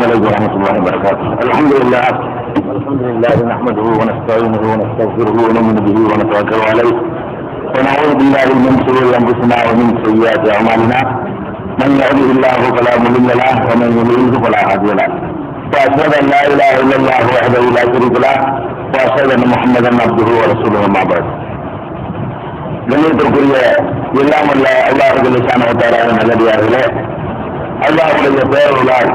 عليكم ورحمة الله وبركاته. الحمد لله نحمده ونستعينه ونستغفره ونؤمن به ونتوكل عليه ونعوذ بالله من شرور أنفسنا ومن سيئات أعمالنا من يهده الله فلا مضل له ومن يضلل فلا هادي له وأشهد أن لا إله إلا الله وحده لا شريك له وأشهد أن محمدا عبده ورسوله أما بعد. கண்ணியத்திற்குரிய எல்லாம் அல்ல அல்லாஹ் ஜல்ல நல்லடியார்களே, அல்லாஹ்வுடைய பெயர்களால்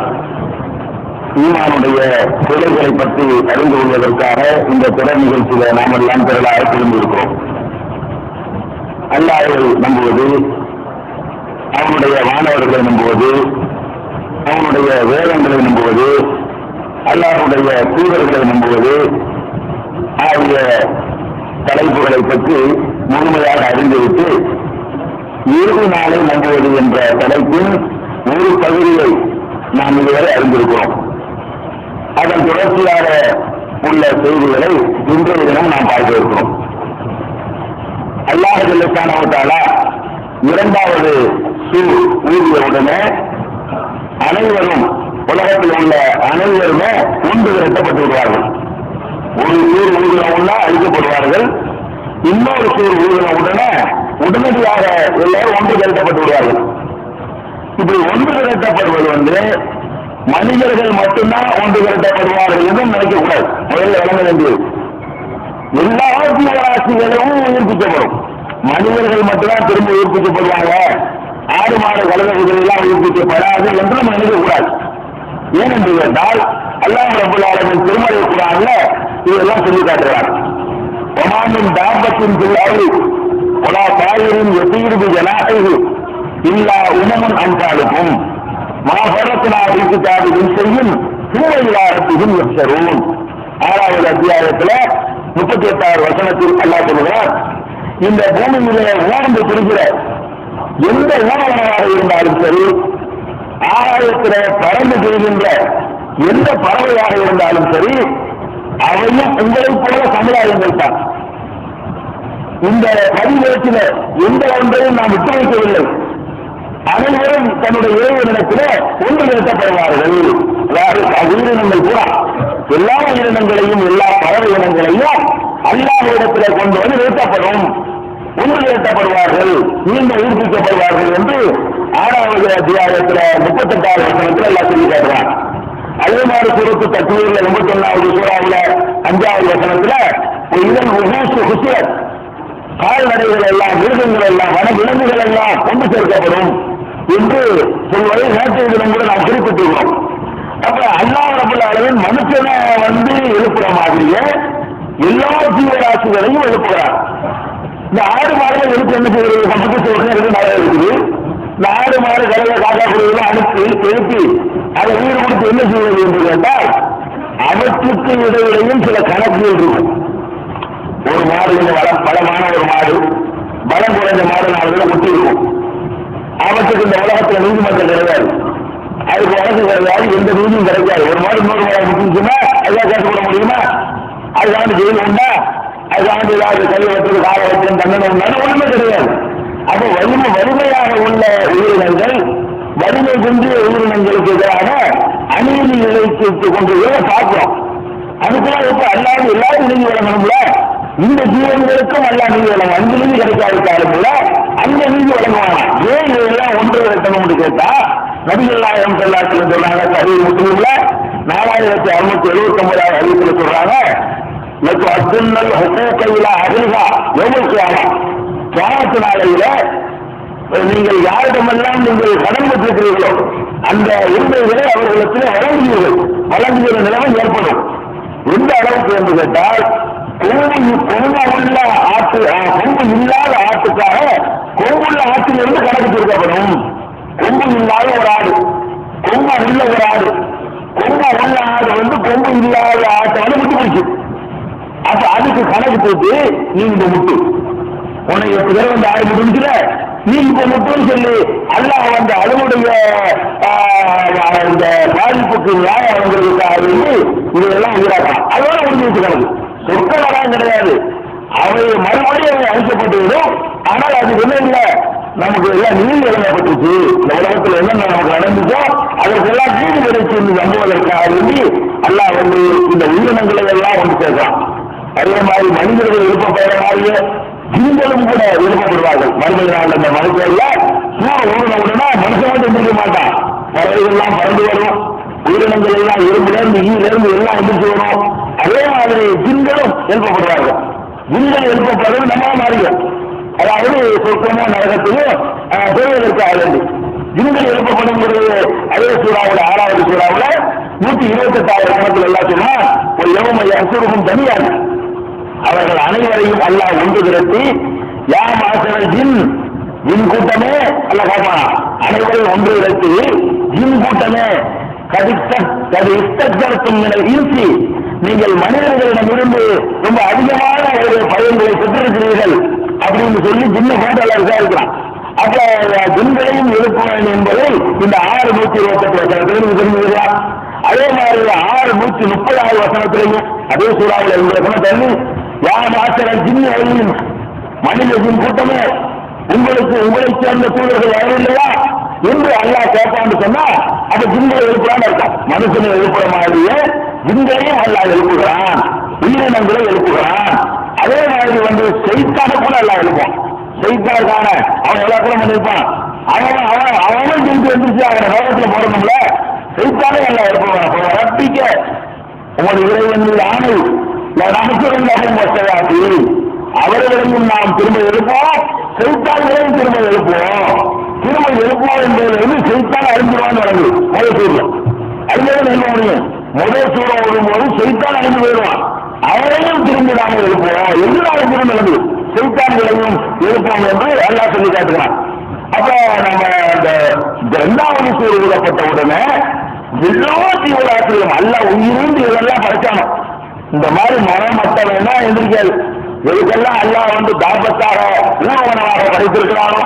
ஈமானுடைய தொழில்களை பற்றி அறிந்து கொள்வதற்காக இந்த தொடர் நிகழ்ச்சியில நாம் எல்லாம் திரளாக திரும்பியிருக்கிறோம். அல்லாஹ்வை நம்புவது, அவனுடைய மாணவர்களை நம்புவது, அவனுடைய வேதங்களை நம்புவது, அல்லாஹ்வுடைய தூதர்களை நம்புவது ஆகிய தலைப்புகளை பற்றி முழுமையாக அறிந்துவிட்டு இறுதி நாளை நம்புவது என்ற தலைப்பின் ஒரு பகுதியை நாம் இதுவரை அறிந்திருக்கிறோம். அதன் தொடர்ச்சியாக உள்ள செய்திகளை இன்றைய தினம் நாம் பார்க்க இருக்கிறோம். அல்லாஹ் ஜல்ல ஷானஹு இரண்டாவது சூர் ஊதியவுடனே அனைவரும், உலகத்தில் உள்ள அனைவருமே ஒன்று திரட்டப்பட்டு விடுவார்கள். ஒரு சூர் ஊதினா அழிக்கப்படுவார்கள், இன்னொரு சூர் ஊதின உடனடியாக எல்லாரும் ஒன்று திரட்டப்பட்டு விடுவார்கள். இப்படி ஒன்று திரட்டப்படுவது மனிதர்கள் மட்டும்தான் ஒன்று திரட்டப்படுவார்கள் என்றும் நினைக்கக்கூடாது. முதல்ல வழங்க வேண்டியது எல்லா ஜீவராசிகளும் உயிர்ப்பிக்கப்படும். மனிதர்கள் மட்டும்தான் திரும்ப உயிர்ப்பிக்கப்படுவாங்க, ஆடு மாடு கலந்த குதிரை எல்லாம் உயிர்ப்பிக்கப்படாது என்று நம்ம நினைக்கக்கூடாது. ஏனென்று கேட்டால் அல்லாஹ் ரப்பல் ஆலமீன் திருமறை குர்ஆன்ல இதெல்லாம் சொல்லி காட்டுகிறார். ஒமானின் தாபத்தின் பிள்ளாரி ஒலா தாயிரின் எத்தீர்வு ஜனாஹி இல்லா உமமுன் அன்பாளுக்கும் மாபரத்தினா வீட்டுக்காரின் செய்யும் சூழலாரத்தையும் எச்சரும். 6வது அத்தியாயத்தில் 38வது வசனத்தில் அல்லாஹ் சொல்கிறார், இந்த பூமியிலே ஊர்ந்து திரிகிற எந்த ஊனவனாக இருந்தாலும் சரி, ஆகாயத்திலே பறந்து திரிகின்ற எந்த பறவையாக இருந்தாலும் சரி, அவையும் உங்களைப் போல சமுதாயங்கள் தான். இந்த பதிவேற்றில எந்த ஒன்றையும் நாம் விட்டு வைக்கவில்லை. அனைவரும் தன்னுடைய இறைவனிடத்திலே ஒன்று நிறுத்தப்படுவார்கள். அதாவது உயிரினங்கள் கூட எல்லா உயிரினங்களையும் எல்லா பறவை இனங்களையும் அல்லாஹ்விடத்திலே கொண்டு வந்து நிறுத்தப்படும், ஒன்று நிறுத்தப்படுவார்கள், மீண்டும் உயிர்ப்பிக்கப்படுவார்கள் என்று 6வது அத்தியாயத்தில் 38வது வசனத்தில் எல்லாம் சொல்லி காட்டுறாங்க. அதே மாதிரி சூரத்து தக்வீர்ல 81வது சூறாவுல 5வது வசனத்துல இதன் ஹுசியத், கால்நடைகள் எல்லாம், மிருகங்கள் எல்லாம், வனவிலங்குகள் எல்லாம் கொண்டு சேர்க்கப்படும் என்று சொல்வதை நேற்றைய தினம் கூட நாம் குறிப்பிட்டுள்ளோம். அப்ப அல்லாஹ் ரப்பல் ஆலமீன் மனுஷனை எழுப்புற மாதிரியே எல்லா ஜீவராசிகளையும் எழுப்புகிறார். இந்த ஆடு மாடுகள் எழுப்பு என்ன செய்வது? சமூகத்தை உடனே நிறைய இருக்குது. இந்த ஆடு மாடு கலைய காக்கா குழுவெல்லாம் அனுப்பி எழுப்பி அதை உயிர் கொடுத்து என்ன செய்வது என்று கேட்டால் அவற்றுக்கு இடையிலையும் சில கணக்குகள் இருக்கும். ஒரு மாடு பலமான ஒரு மாடு, பலம் குறைந்த மாடு 4 ஒட்டி இருக்கும். அவற்றுக்கு இந்த உலகத்தில் நீதிமன்றம் கிடையாது, அதுக்கு வழக்கு கிடையாது, எந்த நீதியும் கிடைக்காது. ஒரு மாடு இன்னொரு மாடு முட்டிச்சுன்னா எல்லாம் கேட்டு போட முடியுமா? அதுக்காண்டு ஜெயில் உண்டா? அதுக்காண்டு ஏதாவது கை வச்சு கால வச்சு தண்டனை உண்டான ஒண்ணுமே கிடையாது. அப்ப வலிமையாக உள்ள உயிரினங்கள், வலிமை குன்றிய உயிரினங்களுக்கு எதிராக அநீதி இழைத்து கொண்டு பார்க்கிறோம். அதுக்கெல்லாம் இப்ப அல்லாது எல்லாரும் நீதி வழங்கணும்ல. இந்த ஜீவன்களுக்கும் அல்லா நீதி வழங்கும். அந்த நீதி கிடைக்காவிட்டாலும்ல அந்த நீதி வழங்குவாங்க. ஏன் இதெல்லாம் ஒன்று விரட்டணும்னு கேட்டா, நபிகள் நாயகம் ஸல்லல்லாஹு அலைஹி வஸல்லம் சொல்றாங்க, சஹீஹ் முஸ்லிம்ல 4679வது ஹதீஸ்ல சொல்றாங்க, லக்கு அத்துன்னல் ஹுகூக இலா அஹ்லிஹா யௌமல் கியாமா, கியாமத் நாளையில நீங்கள் யாரிடமெல்லாம் நீங்கள் கடன் பெற்றிருக்கிறீர்களோ அந்த உரிமைகளை அவர்களுக்கு வழங்குகிற நிலைமை ஏற்படும். எந்த அளவுக்கு என்று கேட்டால், கொம்பு இல்லாத ஆட்டுக்காக கொம்புள்ள ஆட்டிலிருந்து கணக்கு தீர்க்கப்படும். கொம்பு இல்லாத ஒரு ஆடு, கொம்பு உள்ள ஒரு ஆடு, கொம்பு உள்ள ஆடு கொம்பு இல்லாத ஆட்டை முட்டு பிடிச்சு, அப்ப அதுக்கு கணக்கு போட்டு நீ இந்த முட்டு உனக்கு 8 தடவை ஆடு முடிஞ்சுல, நீ இப்ப முட்டுன்னு சொல்லி அல்லாஹ் அதனுடைய இந்த பாதிப்புக்கு நியாயம் வழங்குறதுக்காக இதெல்லாம் உயிராக்கலாம். அதோட முடிஞ்சு வச்சு கணக்கு சொற்களெல்லாம் கிடையாது. அவை மறுபடியும் அழிக்கப்பட்டுவிடும். ஆனால் அது என்ன இல்லை, நமக்கு எல்லாம் நீதி வழங்கப்பட்டுச்சு. இந்த உலகத்தில் என்னென்ன நமக்கு நடந்துச்சோ அதற்கெல்லாம் நீதி கிடைச்சு நம்புவதற்கு எந்திரிக்க மாட்டான். பறவைகள் எல்லாம் பறந்து வரும், உயிரினங்கள் எல்லாம் இரும்புல இருந்து ஈல இருந்து எல்லாம் எந்திரிச்சு வரும். அதே மாதிரி ஜின்களும் எழுப்பப்படுவார்கள். ஜின்கள் எழுப்பப்படுறது நம்ம மாறிகள், அதாவது சொர்க்கமோ நரகத்திலும் பெறுவதற்காக ஜின்கள் எழுப்பப்படுங்கிறது அதே சூறாவில் 6வது சூறாவில் 128வது கணக்கில் எல்லாம் சொன்னா ஒரு யௌம யஹ்ஷுருஹும் ஜமீஅன், அவர்கள் அனைவரையும் அல்லாஹ் ஒன்று திரட்டி யா மாஷரல் ஜின், ஜின் கூட்டமே அல்லாஹ் கேட்பான், அனைவரையும் ஒன்று திரட்டி ஜின் கூட்டமே கதிஸ்தக்தர்தும் மினல் இன்சி, நீங்கள் மனிதர்களிடமிருந்து ரொம்ப அதிகமான ஒரு பயன்களை பெற்றிருக்கிறீர்கள் அப்படின்னு சொல்லி ஜின்ன கூட்டல விசாரிக்கிறான். அப்ப ஜின்களையும் எழுப்புவேன் என்பதை இந்த 6:128 வசனத்திலும் தெரிஞ்சுக்கிறா. அதே மாதிரி 6:130வது வசனத்திலையும் அதே சூறாவில் உங்களுக்கு தண்ணி யா மாஷரல் ஜின் வரையும், மனித ஜின் கூட்டமே உங்களை சேர்ந்த தூதர்கள் யாரும் இல்லையா என்று அல்லாஹ் கேட்பான்னு சொன்னா அப்ப ஜின்களை எழுப்புறான்னு இருக்கான். மனுஷனை எழுப்புற மாதிரியே ஜின்களையும் அல்லாஹ் எழுப்புகிறான், உயிரினங்களை எழுப்புகிறான். அதே மாதிரி செய்தான கூட அல்லாஹ் எழுப்பான். செய்தான அவன் எல்லா கூட பண்ணிருப்பான், அவனும் ஜிந்து வந்துருச்சு அவனை நோகத்துல போடணும்ல, செய்தானே எல்லாம் எழுப்புவான். ரப்பிக்க உங்களுடைய இறைவன் ஆணை நமக்கு அவர்களையும் நாம் திரும்ப எழுப்போம், செய்தான்களையும் திரும்ப எழுப்புவோம். திரும்ப எழுப்புவோம் என்பதிலிருந்து செய்தான் அறிஞ்சிருவான்னு வழங்கு. முதல் சூழல் அறிஞர்கள் எழுத முடியும். முதல் சூழல் வரும்போது செய்தான் அறிந்து போயிடுவான், அவரையும் திரும்பி நாம எழுப்புவோம் என்று நாங்கள் திரும்ப எழுது செய்தான்களையும் எழுப்போம் என்று அல்லாஹ் சொல்லி காட்டுகிறான். அப்ப நம்ம இந்த 2வது சூழல் விடப்பட்ட உடனே எல்லா தீவிராசிரியம் அல்லாஹ் உயிரிந்து இதெல்லாம் படைச்சானோ இந்த மாதிரி மரமட்ட வேணா எந்திரிக்காது. எதுக்கெல்லாம் அல்லாஹ் தாபத்தாக ஊர்வனமாக படைத்திருக்கிறானோ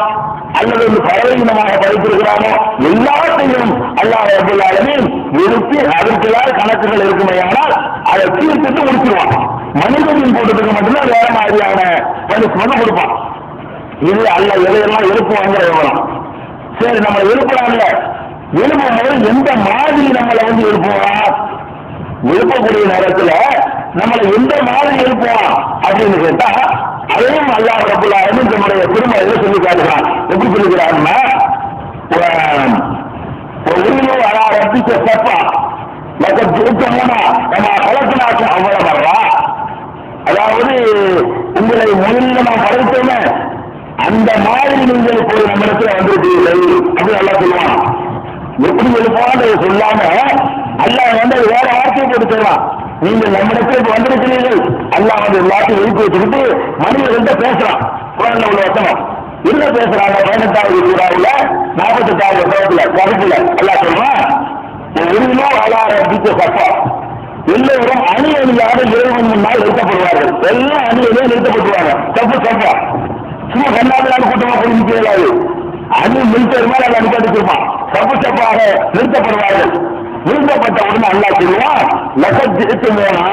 அல்லது பறவை இனமாக படைத்திருக்கிறானோ எல்லாத்தையும் அல்லாஹ் ரப்பல் ஆலமீன் நிறுத்தி அதற்கெல்லாம் கணக்குகள் இருக்குமையானால் அதை தீர்த்துட்டு முடிச்சிருவான். மனிதனின் கூட்டத்துக்கு மட்டும்தான் வேற மாதிரியான பனிஷ்மெண்ட் கொடுப்பான். இது அல்லாஹ் எதையெல்லாம் எழுப்புவாங்கிற விவரம். சரி, நம்ம எழுப்புறாங்க, எழுப்பும் போது எந்த மாதிரி நம்மளை எழுப்புவான், எழுப்பக்கூடிய நேரத்துல நம்மளை எந்த மாதிரி எழுப்புவான் அப்படின்னு கேட்டா அதையும் அல்லாஹ் ரப்பல் ஆலமீன் நம்முடைய திருமலையில சொல்லி காட்டுகிறான். எப்படி சொல்லுகிறாருன்னா ரப்பிக்க சப்பா திருத்தமுனா நம்ம கலத்தினாக்கும் அவ்வளவு வர்றா, அதாவது உங்களை முதல்ல நான் படைத்தோமே அந்த மாதிரி நீங்கள் இப்போ நம்மிடத்துல வந்திருக்கிறீர்கள் அப்படின்னு நல்லா சொல்லுவான். எப்படி எழுப்பான்னு சொல்லாம அல்லாஹ் வேற வார்த்தையை போட்டு சொல்லலாம். நீங்கள் நம்மிடத்தில் வந்திருக்கிறீர்கள், அல்லாஹ் எல்லாத்தையும் எழுப்பி வச்சுக்கிட்டு மனிதர்கள்ட்ட பேசுறான். குரான்ல உள்ள வசனம் என்ன பேசுறாங்க? 18வது சூறாவுல 48வது வசனத்துல கருத்துல அல்லாஹ் சொல்றான், உரிமையோ அலாரபிக்க சப்பா, எல்லோரும் அணி அணியாக இறைவன் முன்னால் நிறுத்தப்படுவார்கள். எல்லாம் அணி அணியாக நிறுத்தப்படுவாங்க. தப்பு சப்பா சும்மா கண்ணாடியான கூட்டமா புரிஞ்சுக்கிறாரு. அணி மில்டர் மேல அதை அனுப்பிச்சிருப்பான். தப்பு சப்பாக நிறுத்தப்படுவார்கள். நிறுத்தப்பட்ட உடனே அல்லாஹ் சொல்லுவான், லசத்து போனா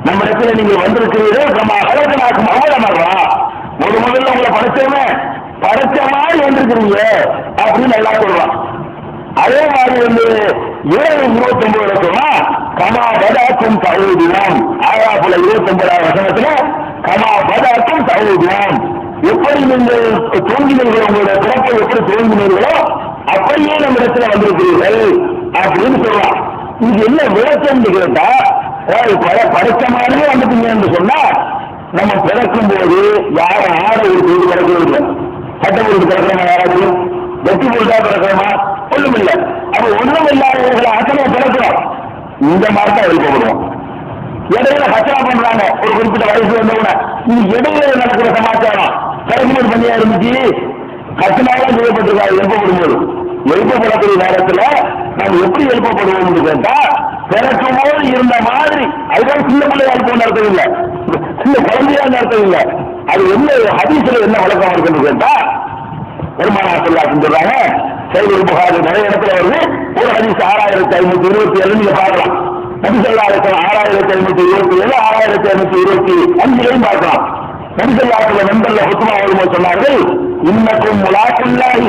நம்ம இடத்துல நீங்க வந்திருக்கிறீர்கள், நம்ம அழகனாக்கும் அவ்வளவு முதல்ல உங்களை படைச்சவங்க படைச்ச மாதிரி வந்திருக்கிறீங்க அப்படின்னு எல்லாம் சொல்றான். அதே மாதிரி 7:29 சொன்னா கமா பதாக்கும் தகுதியாம், 29வது வசனத்துல கமா பதாக்கும் தகுதியாம், எப்படி நீங்கள் தோன்றினீர்களோ உங்களுடைய பிறப்பை எப்படி தோன்றினீர்களோ அப்படியே நம்ம இடத்துல வந்திருக்கிறீர்கள் அப்படின்னு சொல்றான். இது என்ன விளக்கம் கேட்டா படைச்ச மாதிரியே வந்துட்டீங்க என்று சொன்னா நம்ம பிறக்கும் போது யாரும் ஆடை ஒரு செய்து பிறக்கவில்லை. சட்டம் கொடுத்து பிறக்கிறோமா? யாராச்சும் வெற்றி கொடுத்தா பிறக்கிறோமா? ஒண்ணும் இல்லை. அப்ப ஒன்றும் இல்லாதவர்களை அத்தனை பிறக்கிறோம். இந்த மாதிரி தான் எழுப்பப்படுவோம். இடையில கச்சா பண்றாங்க ஒரு குறிப்பிட்ட வயசு வந்தவங்க. இது இடையில நடக்கிற சமாச்சாரம் கலைஞர் பண்ணியா இருந்துச்சு. கச்சனாக செய்யப்பட்டிருக்காரு எழுப்பப்படும் போது. எழுப்பப்படக்கூடிய நேரத்துல நாம் எப்படி எழுப்பப்படுவோம் கேட்டா பிறக்கும் போது இருந்த மாதிரி. அதுதான் சின்ன பிள்ளையா இருப்போம் அர்த்தம் இல்லை, சின்ன குழந்தையா அர்த்தம் இல்லை. அது என்ன ஹதீஸ்ல என்ன வழக்கம் இருக்குன்னு கேட்டா பெருமானார் சொல்றாங்க. சைதுல் புகாரி நிறைய இடத்துல வருது. ஒரு ஹதீஸ் 6527 நீங்க பார்க்கலாம். நபிசல்லா 6527, 6525 பார்க்கலாம். நபிசல்லாத்துல நண்பர்ல ஹுத்மா வரும்போது சொன்னார்கள், இன்னக்கும் முலாக்குல்லாஹி,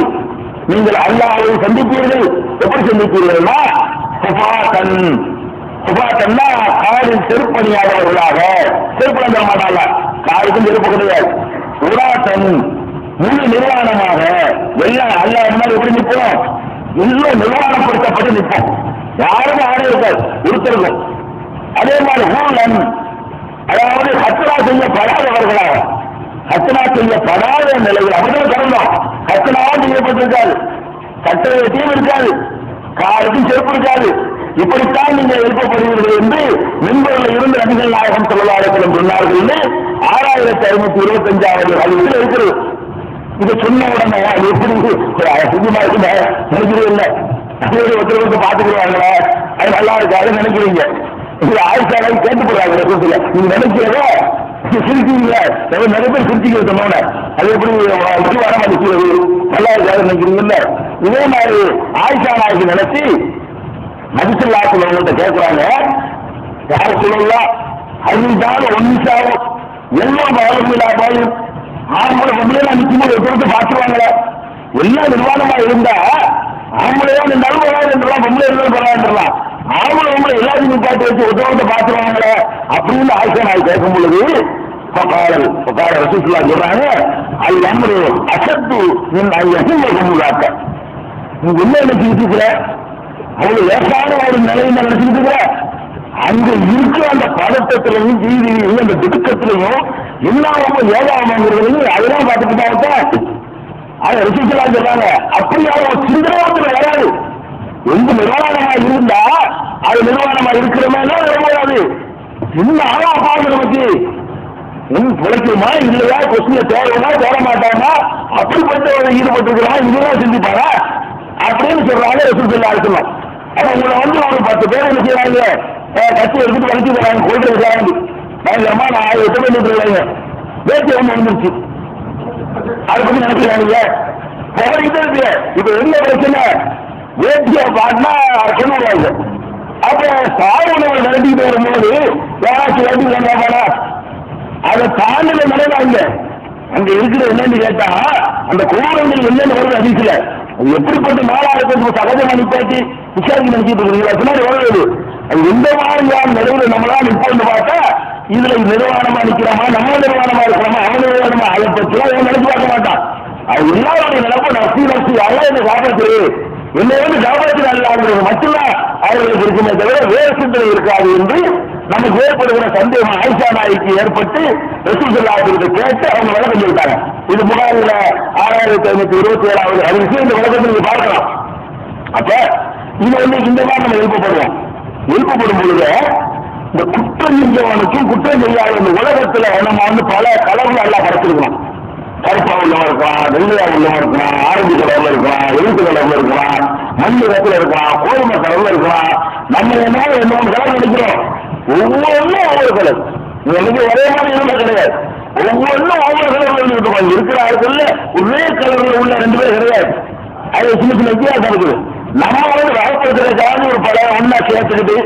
நீங்கள் அல்லாஹ்வை சந்திப்பீர்கள். எப்படி சந்திப்பீர்கள்னா சுபாத்தன், சுபாத்தன்னா காலில் செருப்பணியாதவர்களாக. செருப்பு தர மாட்டாங்க, காலுக்கும் செருப்பு கிடையாது. உராத்தன் முழு நிர்வாணமாக எல்லாம் அல்லாஹ் முன்னாடி எப்படி நிற்போம்? எல்லாம் நிர்வாணப்படுத்தப்பட்டு நிற்போம். யாரும் ஆடை இருக்காது ஒருத்தருக்கும். அதே மாதிரி ஊழல், அதாவது ஹத்னா செய்யப்படாதவர்களாக, ஹத்னா செய்யப்படாத நிலையில் அப்படிதான் கடந்தோம். ஹத்னாவும் செய்யப்பட்டிருக்காது, கட்டளையும் இருக்காது, காலுக்கும் செருப்பு இருக்காது. இப்படித்தான் நீங்கள் எழுப்பப்படுவீர்கள் என்று மின்பொருள் இருந்து நபிகள் நாயகம் ஸல்லல்லாஹு அலைஹி வஸல்லம் சொன்னார்கள் என்று 6525வது அறிவிப்பில் இருக்கிறது. இதை சொன்ன உடனே அது எப்படி சுத்தமா இருக்குங்க நினைக்கிறீங்க இல்லை, ஒருத்தருக்கு பார்த்துக்கிறாங்களே அது நல்லா இருக்காது நினைக்கிறீங்க. இது ஆயிஷாவை கேட்டு போடுறாங்க. நீங்க நினைக்கிறத சிரிச்சீங்க, நிறைய பேர் சிரிச்சிக்க சொன்னோட அது எப்படி வர மாட்டேங்கிறது நல்லா இருக்காது நினைக்கிறீங்கல்ல. இதே மாதிரி ஆயிஷா நாய்க்கு நினைச்சு நபிசல்லாத்துல அவங்கள்ட்ட கேட்கிறாங்க, யார சொல்லலாம் அதுதான் ஒன்னிசாவும் எல்லாம் பாயும் ஆம்பளை பொம்பளையெல்லாம் நிற்கும்போது ஒருத்தருக்கு பார்த்துருவாங்களே. எல்லாம் நிர்வாணமா இருந்தா ஆம்பளையா நின்றாலும் பரவாயில்லாம், பொம்பளை இருந்தாலும் பரவாயில்லாம், ஆம்பளை பொம்பளை எல்லாத்தையும் நிப்பாட்டி வச்சு ஒருத்தவங்க பார்த்துருவாங்களே அப்படின்னு ஆயிஷா நாய் கேட்கும் பொழுது ரசூலுல்லாஹ் சொல்றாங்க, அது நம்முடைய அசத்து எசையாக்க நீங்க என்ன நினைச்சுக்கிட்டு இருக்கிற, அவங்களுக்கு லேசான ஒரு நிலையை நினைச்சுக்கிட்டு இருக்கிற, அங்க இருக்கிற அந்த பதட்டத்திலையும் ஜீவியிலையும் அந்த திடுக்கத்திலையும் எல்லாரும் ஏகாமங்கிறதையும் அதெல்லாம் பார்த்துக்கிட்டாங்க. அதை ரசூலுல்லாஹ் சொல்றாங்க, அப்படியான ஒரு சிந்தனை வராது. எந்த நிர்வாணமா இருந்தா அது நிர்வாணமா இருக்கிற மாதிரி வரக்கூடாது. என்ன ஆனா பாருங்க, நமக்கு பிழைக்குமா இல்லையா, கொஸ்டிய தேவையா தேட மாட்டாங்க, அப்படிப்பட்ட ஈடுபட்டிருக்கிறான் இதெல்லாம் சிந்திப்பாரா அப்படின்னு சொல்றாங்க ரசூலுல்லாஹி சொல்லலாம். அப்ப உங்களை ஒரு 10 பேர் என்ன செய்யறாங்க, கட்சி எடுத்துட்டு வலிச்சு போறாங்க, கொள்கை இருக்காங்க பயங்கரமா நான் 8 பேர் இருக்கிறாங்க, வேட்கை ஒன்று வந்துருச்சு. அதை பத்தி நினைக்கிறாங்க புகழிட்டு இருக்கு. இப்ப என்ன பிரச்சனை, வேட்கையை பாட்டினா சொல்லுவாங்க. அப்ப சாவுணவை நடத்திட்டு வரும்போது யாராச்சும் வேட்டி வந்தாங்கன்னா அதை தாண்டில நடந்தாங்க. அங்க இருக்கிற என்னன்னு கேட்டா அந்த கோரங்கள் என்னன்னு வருது அதிசல, அது எப்படிப்பட்ட நாளா இருக்கு சகஜமா நிப்பாட்டி விசாரிக்க நினைச்சிட்டு இருக்கீங்களா, பின்னாடி வருது. அது எந்த மாதிரியான நிலையில நம்மளா நிற்போம்னு பார்த்தா இதுல நிர்வாணமா நிக்கிறோமா, நம்ம நிர்வாணமா இருக்கிறோமா, அவன் நிர்வாணமா, அதை பற்றிலாம் நினைச்சு பார்க்க மாட்டான். அது எல்லாருடைய நிலப்ப நசி எல்லாம் என்ன காப்பாற்று என்னை காப்பாற்றினாங்கிறது மட்டும்தான் அவர்களுக்கு இருக்குமே தவிர வேறு சிந்தனை இருக்காது என்று நமக்கு ஏற்படுகிற சந்தேகம் ஆயிஷா நாய்க்கு ஏற்பட்டு ரசூலுல்லாஹி கேட்டு அவங்க விளக்கம் சொல்லிட்டாங்க. இது புகாரில 6527வது அது விஷயம் இந்த விளக்கத்தை நீங்க பார்க்கலாம். அப்ப இது இந்த மாதிரி நம்ம எழுப்பப்படும் பொழுது இந்த குற்றம் செஞ்சவனுக்கும் குற்றம் செய்யாத இந்த உலகத்துல நம்ம பல கலர்கள் எல்லாம் படைச்சிருக்கணும். கருப்பா உள்ளவன் இருக்கலாம், வெள்ளையா உள்ளவன் இருக்கலாம், ஆரஞ்சு கலர்ல இருக்கலாம், எழுத்து கலர்ல இருக்கலாம், மண் நிறத்துல இருக்கலாம், கோதுமை கலர்ல இருக்கலாம். நம்ம என்ன கலர் நினைக்கிறோம், ஒவ்வொன்றும் ஒவ்வொரு கலர். எனக்கு ஒரே மாதிரி இருந்தா கிடையாது, ஒவ்வொன்றும் ஒவ்வொரு கலர்ல இருக்கும். இருக்கிற ஆளுக்குள்ள ஒரே கலர்ல உள்ள 2 பேர் கிடையாது. அது சின்ன சின்ன வித்தியாசம் இருக்குது. நம்ம வகைப்படுத்துறதுக்காக ஒரு பல ஒன்னா சேர்த்துக்கிட்டு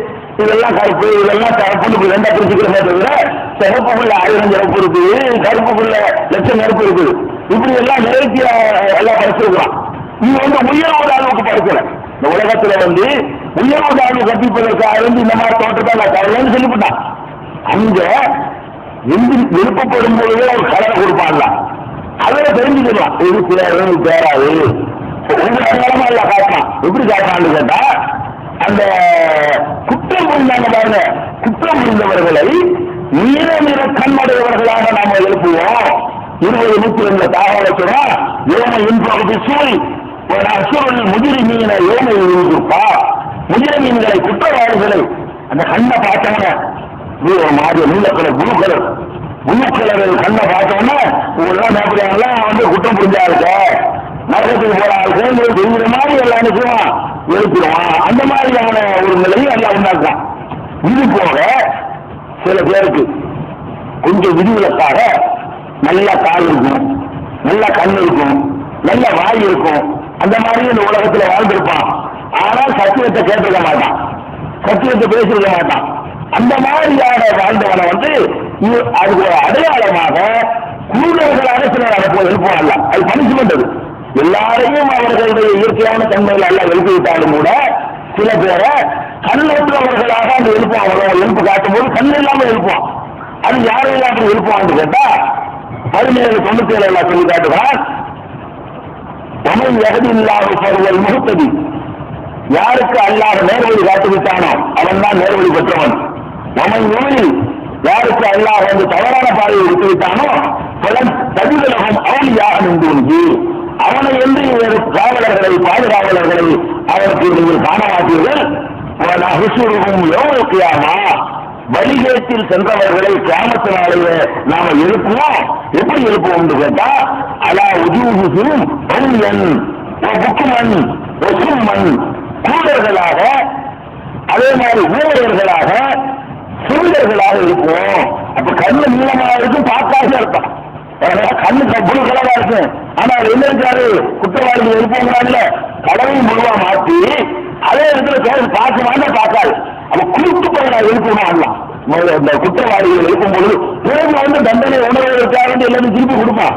இதெல்லாம் கருப்பு இதெல்லாம் கருப்புன்னு 2 பிரிச்சுக்கிற தவிர சிறப்புக்குள்ள 1000 சிறப்பு இருக்குது, கருப்புக்குள்ள 1,00,000 கருப்பு இருக்குது. இப்படி எல்லாம் நிறைய எல்லாம் படிச்சிருக்கலாம். இது உயர்வு அளவுக்கு படிக்கல. இந்த உலகத்துல உயர்வு அளவு கற்பிப்பதற்காக இந்த மாதிரி தோற்றத்தால் கலர்னு சொல்லிவிட்டான். அங்க விருப்பப்படும் பொழுதே ஒரு கலரை கொடுப்பாங்களா, அதை தெரிஞ்சுக்கலாம். இது சில பேராது உங்க எல்லாம் காட்டலாம். எப்படி காட்டலான்னு கேட்டா அந்த குற்றம் புரிந்தாங்க பாருங்க, குற்றம் புரிந்தவர்களை நீர நிற கண்மடையவர்களாக நாம எழுப்புவோம். 20 தாவல சொன்னா யோம இன்பகுதி சூழ் ஒரு அசுரல் முதிரி மீன யோமை இருப்பா. முதிரி மீன்களை குற்றவாளிகளை அந்த கண்ணை பார்த்தவங்க மாதிரி நீலக்கலர் ப்ளூ கலர் கண்ணை பார்த்தோம்னா உங்களெல்லாம் நேப்படியாங்கலாம் குற்றம் புரிஞ்சா இருக்க நரகத்துக்கு போறாங்க தெரிகிற மாதிரி எல்லாம் நினைச்சுவான் எழுப்பிடுவான். அந்த மாதிரியான ஒரு நிலையும் எல்லாம் உண்டாக்குவான். இது போக சில பேருக்கு கொஞ்சம் விதிவிலக்காக நல்ல கால் இருக்கும், நல்ல கண் இருக்கும், நல்ல வாய் இருக்கும். அந்த மாதிரி இந்த உலகத்தில் வாழ்ந்திருப்பான். ஆனால் சத்தியத்தை கேட்டிருக்க மாட்டான், சத்தியத்தை பேசிருக்க மாட்டான். அந்த மாதிரியான வாழ்ந்தவனை அதுக்கு ஒரு அடையாளமாக கூடுதல்களாக சிலர் அதை எழுப்புவாங்க. அது பனிஷ்மெண்ட். அது எல்லாரையும் அவர்களுடைய இயற்கையான தன்மையில் எல்லாம் எழுப்பி விட்டாலும் கூட சில பேரை கண்ணற்றவர்களாக அந்த எழுப்புவாங்க. எழுப்பு காட்டும் போது கண் இல்லாம எழுப்புவான். அது யாரையும் அப்படி எழுப்புவான்னு கேட்டா 1797 எல்லாம் சொல்லி காட்டுவான். தமிழ் எகதி இல்லாத முகத்ததி யாருக்கு அல்லாஹ் நேர்வழி காட்டுவிட்டானோ அவன் தான் நேர்வழி பெற்றவன். அவன் யூனில் யாருக்கு அல்லாஹ் வந்து தவறான பாதையை விட்டுவிட்டானோ பலன் தகுதலகம் அவளியாக நின்று அவனை என்று காவலர்களை பாதுகாவலர்களை அவருக்கு நீங்கள் காண மாட்டீர்கள். வழிகேட்டில் சென்றவர்களை கிராமத்து நாளையில நாம எழுப்புவோம். எப்படி எழுப்புவோம் என்று கேட்டா அலா உஜூஹுஹும் பல்யன் புக்குமன் ஒசுமன் கூடர்களாக, அதே மாதிரி ஊழியர்களாக, சுருடர்களாக எழுப்புவோம். அப்ப கண்ணு நீளமாக இருக்கும், பார்க்காத இருக்கும். கண்ணு புழு கலவா இருக்கு. ஆனா அவர் என்ன இருக்காரு, குற்றவாளிகள் எழுப்புவாங்கல்ல, கலவையும் முழுவா மாற்றி அதே இடத்துல பார்க்கமான பார்க்காது. அப்ப கூட்டு போய் எழுப்பணும் அல்ல. இந்த குற்றவாளிகள் எழுப்பும் பொழுது பிறகு வந்து தண்டனை உணர்வதற்காக எல்லாரும் திருப்பி கொடுப்பான்.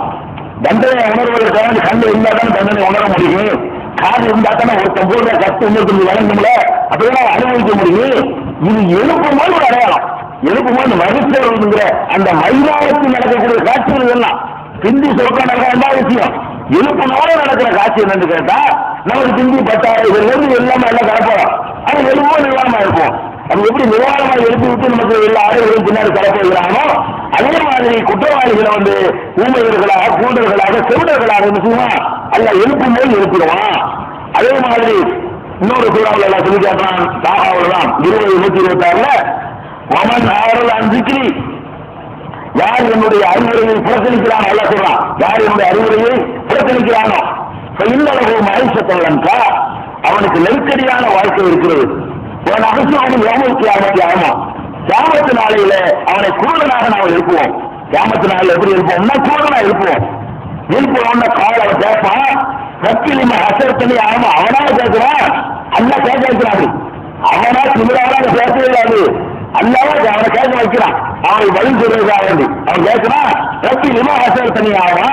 தண்டனை உணர்வதற்காக கண்ணு இருந்தா தானே தண்டனை உணர முடியும். காது இருந்தா தானே ஒருத்தன் போடுற கஷ்டம் இன்னொருத்தருக்கு வழங்கும்ல, அப்படியெல்லாம் அனுபவிக்க முடியும். இது எழுப்பும்போது ஒரு அடையாளம். எழுப்பும்போது மகிழ்ச்சியவர்களுங்கிற அந்த மைதானத்தில் நடக்கக்கூடிய காட்சிகள் எல்லாம் பிந்தி சொற்க நடக்க விஷயம். எழுப்புனால நடக்கிற காட்சி என்னன்னு கேட்டா நமக்கு பிந்தி 10,000 எல்லாமே எல்லாம் கலப்போம். அது எழுப்பும் நிர்வாணமா இருக்கும். அது எப்படி நிர்வாணமா எழுப்பி விட்டு நமக்கு எல்லா ஆடைகளும் பின்னாடி கலப்போகிறானோ அதே மாதிரி குற்றவாளிகளை வந்து ஊமையர்களாக, கூண்டர்களாக, செவிடர்களாக செய்வான். அல்ல எழுப்பும் போது எழுப்பிடுவான். அதே மாதிரி இன்னொரு சூறாவில் எல்லாம் சொல்லி காட்டுறான். தாகாவில் தான் 20:126 மமன் ஆறுதல் அஞ்சிக்கிறி யார் என்னுடைய அறிவுரையை புறக்கணிக்கிறான் அல்ல சொல்றான். யார் என்னுடைய அறிவுரையை புறக்கணிக்கிறானோ இன்னளவு மகிழ்ச்சத்தல்லா அவனுக்கு நெருக்கடியான வாழ்க்கை இருக்கிறது. அவன் ஏமத்து ஆகும். கியாமத்து நாளையில அவனை கூடனாக நாம் எழுப்புவோம். கியாமத்து நாளில் எப்படி எழுப்புவோம்னா கூடனா எழுப்புவோம். எழுப்புவோம்னா கால அவன் கேட்பான். சத்திலிம அசர்த்தனி ஆமா அவனால கேட்கிறான். அல்ல கேட்க வைக்கிறான். அவனா திமிராக பேசவே இல்லாது. அல்லாம அவனை கேட்க வைக்கிறான். அவனை பதில் சொல்றதுக்காக வேண்டி அவன் கேட்கிறான். சத்திலிம அசர்த்தனி ஆமா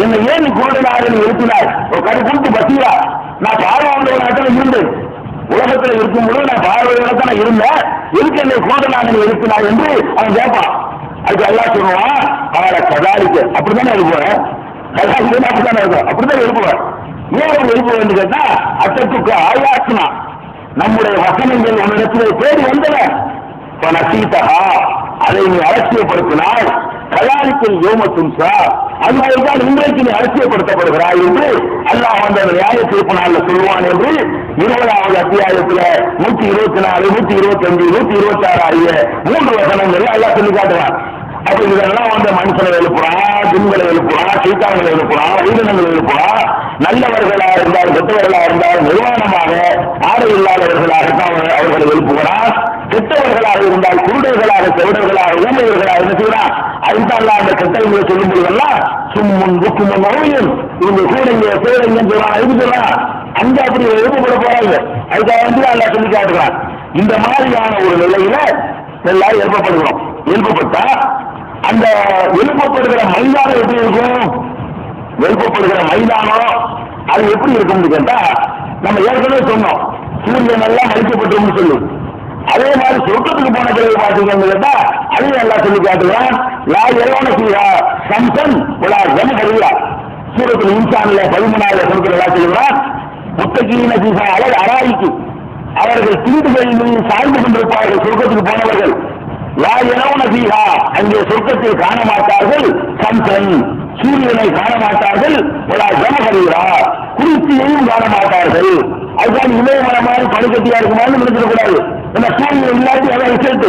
என்னை ஏன் நீ கூடனாக நீ எழுப்பினார்? ஒரு கரு கொடுத்து பசியா நான் பார்வையாளர்களாக இருந்தேன். உலகத்தில் இருக்கும் பொழுது நான் பார்வையாளர் தான் இருந்தேன். எதுக்கு என்னை கூடனாக நீ எழுப்பினார் என்று அவன் கேட்பான். அதுக்கு எல்லாம் சொல்லுவான். அவளை கதாலிக்கு அப்படித்தானே எழுப்புவேன். கதாலிக்கு அப்படித்தானே இருக்கும். அப்படித்தான் எழுப்புவேன். ஏன் அவன் எழுப்புவேன் கேட்டா அச்சத்துக்கு ஆயாச்சுனா நம்முடைய வசனங்கள் உன்னிடத்தில் தேடி வந்தன. நசீதகா அதை நீ அலட்சியப்படுத்தினால் கயாலிக்கல் யோமத்தும் சார் அதுபோல்தான் இன்றைக்கு நீ அலட்சியப்படுத்தப்படுகிறாய் என்று அல்லாஹ் அந்த நியாய தீர்ப்பு நாளில் சொல்லுவான் என்று 20வது அத்தியாயத்தில் 124, 125, 126 ஆகிய 3 வசனங்களை அல்லாஹ் சொல்லி காட்டுவான். அப்ப இதெல்லாம் வந்து மனுஷனை எழுப்புறான், ஜின்களை எழுப்புறான், சீத்தான்களை எழுப்புறான், உயிரினங்களை எழுப்புறான். நல்லவர்களா இருந்தால், கெட்டவர்களா இருந்தால் நிர்வாணமாக ஆடை இல்லாதவர்களாகத்தான் அவர்களை எழுப்புகிறான். கெட்டவர்களாக இருந்தால் குருடர்களாக, செவிடர்களாக, ஊமையர்களாக என்ன செய்யறான்? அதுதான் அந்த கெட்டவங்களை சொல்லும் போதெல்லாம் சும்முன் புக்குமுன் நோயும் இவங்க கூடங்க சேரங்க சொல்றான். எதுக்கு சொல்றான்? அங்க அப்படி எழுப்பப்பட போறாங்க. அதுக்காக வந்து அல்லா சொல்லி காட்டுறான். இந்த மாதிரியான ஒரு நிலையில எல்லாரும் எழுப்பப்படுகிறோம். எழுப்பப்பட்டா அந்த எழுப்பப்படுகிற மைதானம் எப்படி இருக்கும்? எழுப்பப்படுகிற மைதானம் அது எப்படி இருக்கும்னு கேட்டா நம்ம ஏற்கனவே சொன்னோம். சூரியன் எல்லாம் அழிக்கப்பட்டோம்னு சொல்லி அதே மாதிரி சொர்க்கத்துக்கு போன பிறகு பார்த்தீங்கன்னு கேட்டா அதையும் எல்லாம் சொல்லி காட்டுகிறான். லா எல்லோன சீரா சம்சன் உலா ஜமஹரியா சூரத்தில் இன்சான்ல 13வது சொல்கிற எல்லாம் சொல்லுகிறான். முத்தகீன சீசா அழகு அராய்க்கு அவர்கள் திண்டுகளில் மீது சார்ந்து கொண்டிருப்பார்கள். சொர்க்கத்துக்கு போனவர்கள் லா எலோன சீரா அங்கே சொர்க்கத்தில் காண மாட்டார்கள். சம்சன் சூரியனை காண மாட்டார்கள். உலா ஜமஹரியா குளிர்ச்சியையும் காண மாட்டார்கள். அதுதான் இமயமலை மாதிரி பனிக்கட்டியா இருக்குமான்னு நினைச்சிடக்கூடாது. சூரியன் இல்லாட்டி அதான் ரிசல்ட்.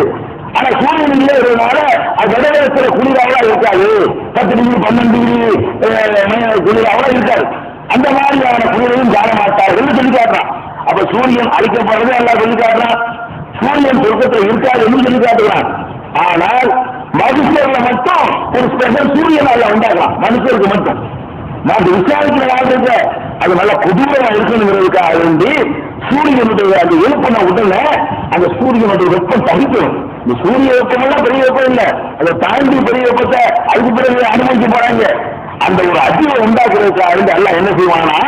ஆனா சூரியன் இல்லை இருந்ததுனால அது இடத்துல குளிராவா இருக்காது. 10 டிகிரி 12 டிகிரி குளிராவா இருக்காது. அந்த மாதிரியான குளிரையும் காண மாட்டார்கள் சொல்லி காட்டுறான். அப்ப சூரியன் அழிக்கப்படுறது எல்லாம் சொல்லி காட்டுறான். சூரியன் சொர்க்கத்தில் இருக்காது என்று சொல்லி காட்டுகிறான். ஆனால் மனுஷர்ல மட்டும் ஒரு ஸ்பெஷல் சூரியன் அல்ல உண்டாகலாம். மனுஷருக்கு மட்டும் நான் விசாரிக்கிற வாழ்க்கை அது நல்ல கொடூரமா இருக்கணுங்கிறதுக்காக வேண்டி சூரியனுடைய அந்த எழுப்பின உடனே அந்த சூரியனுடைய வெப்பம் தவிக்கணும். இந்த சூரிய வெப்பம் எல்லாம் பெரிய வெப்பம் இல்லை, அதை தாண்டி பெரிய வெப்பத்தை அதுக்கு பிறகு அனுமதிக்க போறாங்க. அந்த ஒரு அதிர்வை உண்டாக்குறதுக்காக வேண்டி எல்லாம் என்ன செய்வாங்கன்னா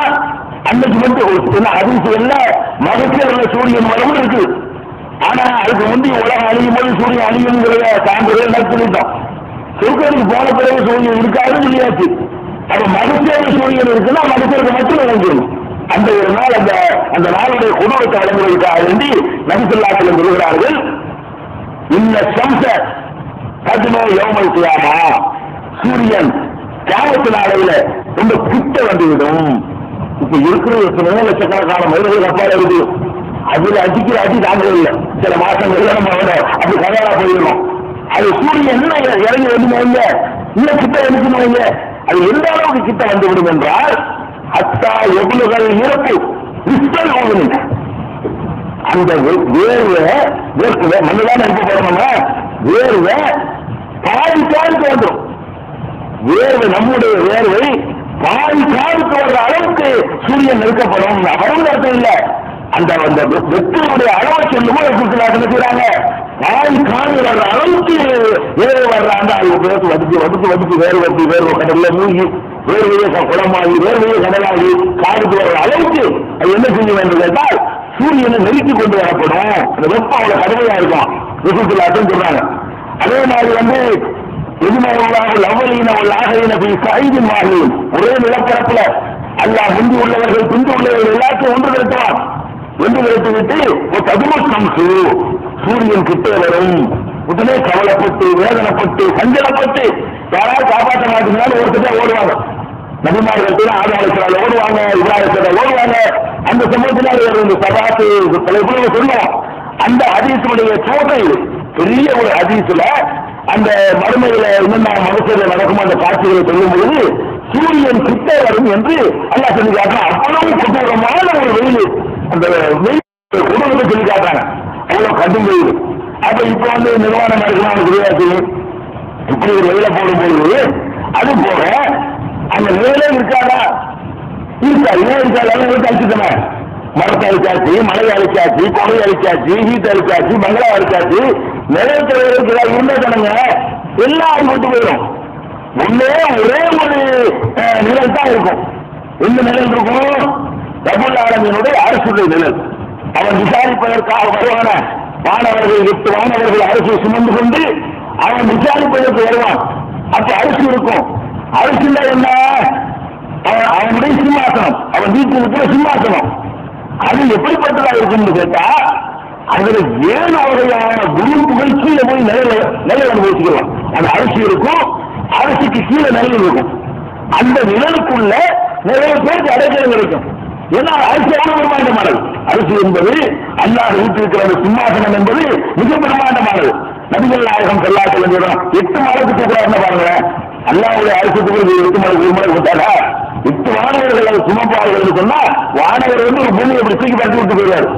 அன்னைக்கு மட்டும் அதிர்ச்சியல்ல மகசூல சூரியன் வரவும் இருக்கு. ஆனா அதுக்கு முந்தைய உலகம் அழியும் போது சூரியன் அழியுங்கிறத தாண்டி சொல்லிட்டோம். சொர்க்கத்துக்கு போன பிறகு சூரியன் இருக்காதுன்னு சொல்லியாச்சு. அப்ப மகசூல சூரியன் இருக்குன்னா மகசூலுக்கு மட்டும் நினைக்கணும். அந்த ஒரு நாள் அந்த நாளுடைய குடும்பத்தை வழங்குவதற்காக வேண்டி நபிசுல்லாக்கள் சொல்கிறார்கள், இந்த சம்ச கதுனோ யோமல் கியாமா, சூரியன் கியாமத்து நாளையில ரொம்ப கிட்ட வந்துவிடும். இப்ப இருக்கிற எத்தனையோ லட்சக்கணக்கான மனிதர்கள் அப்பால இருக்கு, அதுல அடிக்கிற அடி தாங்க இல்லை. சில மாசங்கள்ல நம்ம அப்படி கதையா போயிடணும். அது சூரியன் என்ன இறங்கி வந்து இன்னும் கிட்ட வந்து அது எந்த அளவுக்கு கிட்ட வந்துவிடும் என்றால், அத்தா எவ்வளவுகள் இறப்பு கிறிஸ்டல் ஓடுங்க. அந்த வேர்வை மண்ணுதான் இருக்க போறோம்னா வேர்வை பாதி காலுக்கு வந்துடும். வேர்வை நம்முடைய வேர்வை பாதி காலுக்கு வர்ற அளவுக்கு சூரியன் நெருக்கப்படும். அவரும் அர்த்தம் இல்லை, அந்த வெற்றியுடைய அளவை சொல்லுமோ செய்யறாங்க. பாதி கால் வர்ற அளவுக்கு வேர்வை வர்றாங்க. வதுக்கு வேர்வை கடல்ல மூழ்கி வேர்வையை குளமாகி வேர்வையை கடலாகி காலுக்கு வர்ற அளவுக்கு அது என்ன செய்ய வேண்டும் கேட்டால் சூரியனை நெருக்கி கொண்டு வரப்படும். அந்த வெப்பம் அவ்வளவு கடுமையா இருக்கும் விசுலாட்டம் சொல்றாங்க. அதே மாதிரி ஒரே நிலப்பரப்புல அல்லாஹ் முந்தி உள்ளவர்கள் பிந்தி உள்ளவர்கள் எல்லாத்தையும் ஒன்று திரட்டுவான். ஒன்று திரட்டி விட்டு ஒரு கதுமம் சூரியன் கிட்டே வரும். உடனே கவலைப்பட்டு வேதனைப்பட்டு சஞ்சலப்பட்டு யாராவது காப்பாற்ற மாட்டீங்கன்னாலும் ஒருத்தர் ஓடுவாங்க. நபிமார்கள் ஆதாரத்தால் ஓடுவாங்க, இப்ராஹிம் ஓடுவாங்க. அந்த சமூகத்தில் சபாத்து சொல்லுவோம். அந்த ஹதீஸுடைய சோதை பெரிய ஒரு ஹதீஸ்ல அந்த மறுமையில என்னென்ன மனுஷர்ல நடக்கும் அந்த காட்சிகளை சொல்லும் பொழுது சூரியன் கிட்டே வரும் என்று அல்லாஹ் சொல்லி காட்டுறான். அவ்வளவு கொடூரமான ஒரு வெயில், அந்த வெயில் குடும்பத்தை சொல்லி காட்டுறாங்க. அவ்வளவு கடும் வெயில். அப்ப இப்ப நிர்வாணம் நடக்கணும் கிடையாது. இப்படி ஒரு வெயில போடும்போது அது போக அந்த நிலையிலே இருக்காதா இருக்காது. ஏன் இருக்காது? அழிச்சுட்டன. மரத்தை அழிச்சாச்சு, மலை அழிச்சாச்சு, கொலை அழிச்சாச்சு, ஹீட் அழிச்சாச்சு, பங்களா அழிச்சாச்சு. நிறைவேற்ற இருந்தாங்க எல்லாம் விட்டு போயிடும். ஒரே ஒரு நிழல் தான் இருக்கும். எந்த நிழல் இருக்கும்? ரபுல் ஆலமீனுடைய அரசுடைய நிழல். அவன் விசாரிப்பதற்காக வருவான மாணவர்கள் 8 மாணவர்கள் அரசு சுமந்து கொண்டு அவன் விசாரிப்பதற்கு வருவான். அப்ப அரசு இருக்கும். அரசுல என்ன? அவனுடைய சிம்மாசனம், அவன் வீட்டில் இருக்கிற சிம்மாசனம். அது எப்படிப்பட்டதா இருக்கும்னு கேட்டா அதுல 7 வகையான குரூப்புகள் கீழே போய் நிலை அனுபவிச்சுக்கலாம். அந்த அரசு இருக்கும், அரசுக்கு கீழே நிலை இருக்கும். அந்த நிழலுக்குள்ள நிறைய பேருக்கு அடைக்கலம் கிடைக்கும். ஏன்னா அரசு எவ்வளவு பிரமாண்டமானது. அரசு என்பது அல்லாஹ் வீட்டிருக்கிற அந்த சிம்மாசனம் என்பது மிக பிரமாண்டமானது. நபிகள் நாயகம் ஸல்லல்லாஹு அலைஹி வஸல்லம் 8 மலைக்கு தூக்குறாருன்னு பாருங்க. அல்லாஹ்வுடைய அரசுக்கு 8 மலை விட்டாரா? 8 வானவர்கள் சுமப்பார்கள் சொன்னா வானவர் ஒரு பூமியை எப்படி தூக்கி பறக்க விட்டு போயிடுவார்.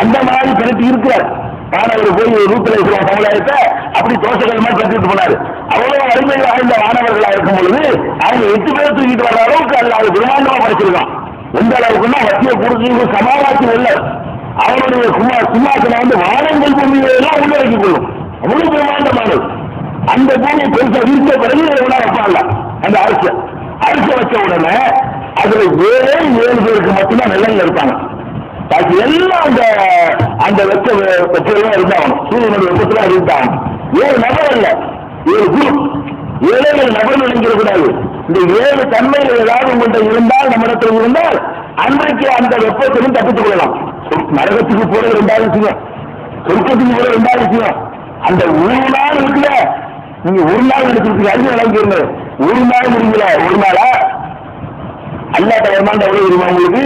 அந்த மாதிரி கணக்கு இருக்கிறார். வானவர் போய் ரூத்துல இருக்கிற சமுதாயத்தை அப்படி தோசைகள் மாதிரி கட்டிட்டு போனாரு. அவ்வளவு வலிமை வாய்ந்த வானவர்களா இருக்கும் பொழுது அவங்க 8 பேர் தூக்கிட்டு வர அளவுக்கு அல்ல பிரமாண்டமா படைச்சிருக்கான். எந்த அளவுக்குன்னா வட்டியை கொடுத்து சமாவாக்கி இல்ல. அவனுடைய சிம்மாசனம் வானங்கள் பூமியை எல்லாம் உள்ளடக்கிக் கொள்ளும். அவ்வளவு பிரமாண்டமானது. அந்த பூமியை பெருசா வீழ்த்த பிறகு வைப்பாங்க. அந்த அரசு வச்ச உடனே அதுல 7 பேருக்கு மட்டும்தான் நிலையில இருப்பாங்க. பாக்கி எல்லாம் அந்த வெச்செல்லாம் இருந்தாங்க. சூரியனுடைய வெப்பத்துல இருந்தாங்க. 7 நபர் அல்ல, 7 குரூப். 7 நபர் நினைக்கக்கூடாது. இந்த 7 தன்மைகள் ஏதாவது உங்கள்கிட்ட இருந்தால், நம்மிடத்தில் இருந்தால் அன்றைக்கு அந்த வெப்பத்திலும் தப்பித்துக் கொள்ளலாம். நரகத்துக்கு போற 2வது விஷயம், சொர்க்கத்துக்கு போற 2வது விஷயம். அந்த ஒரு நாள் இருக்குல்ல, நீங்க ஒரு நாள் எடுத்துருக்கு அறிவு நினைக்கிறீங்க. ஒரு நாள் முடியல, ஒரு நாளா அல்லாட்ட வருமானம் எவ்வளவு தெரியுமா உங்களுக்கு?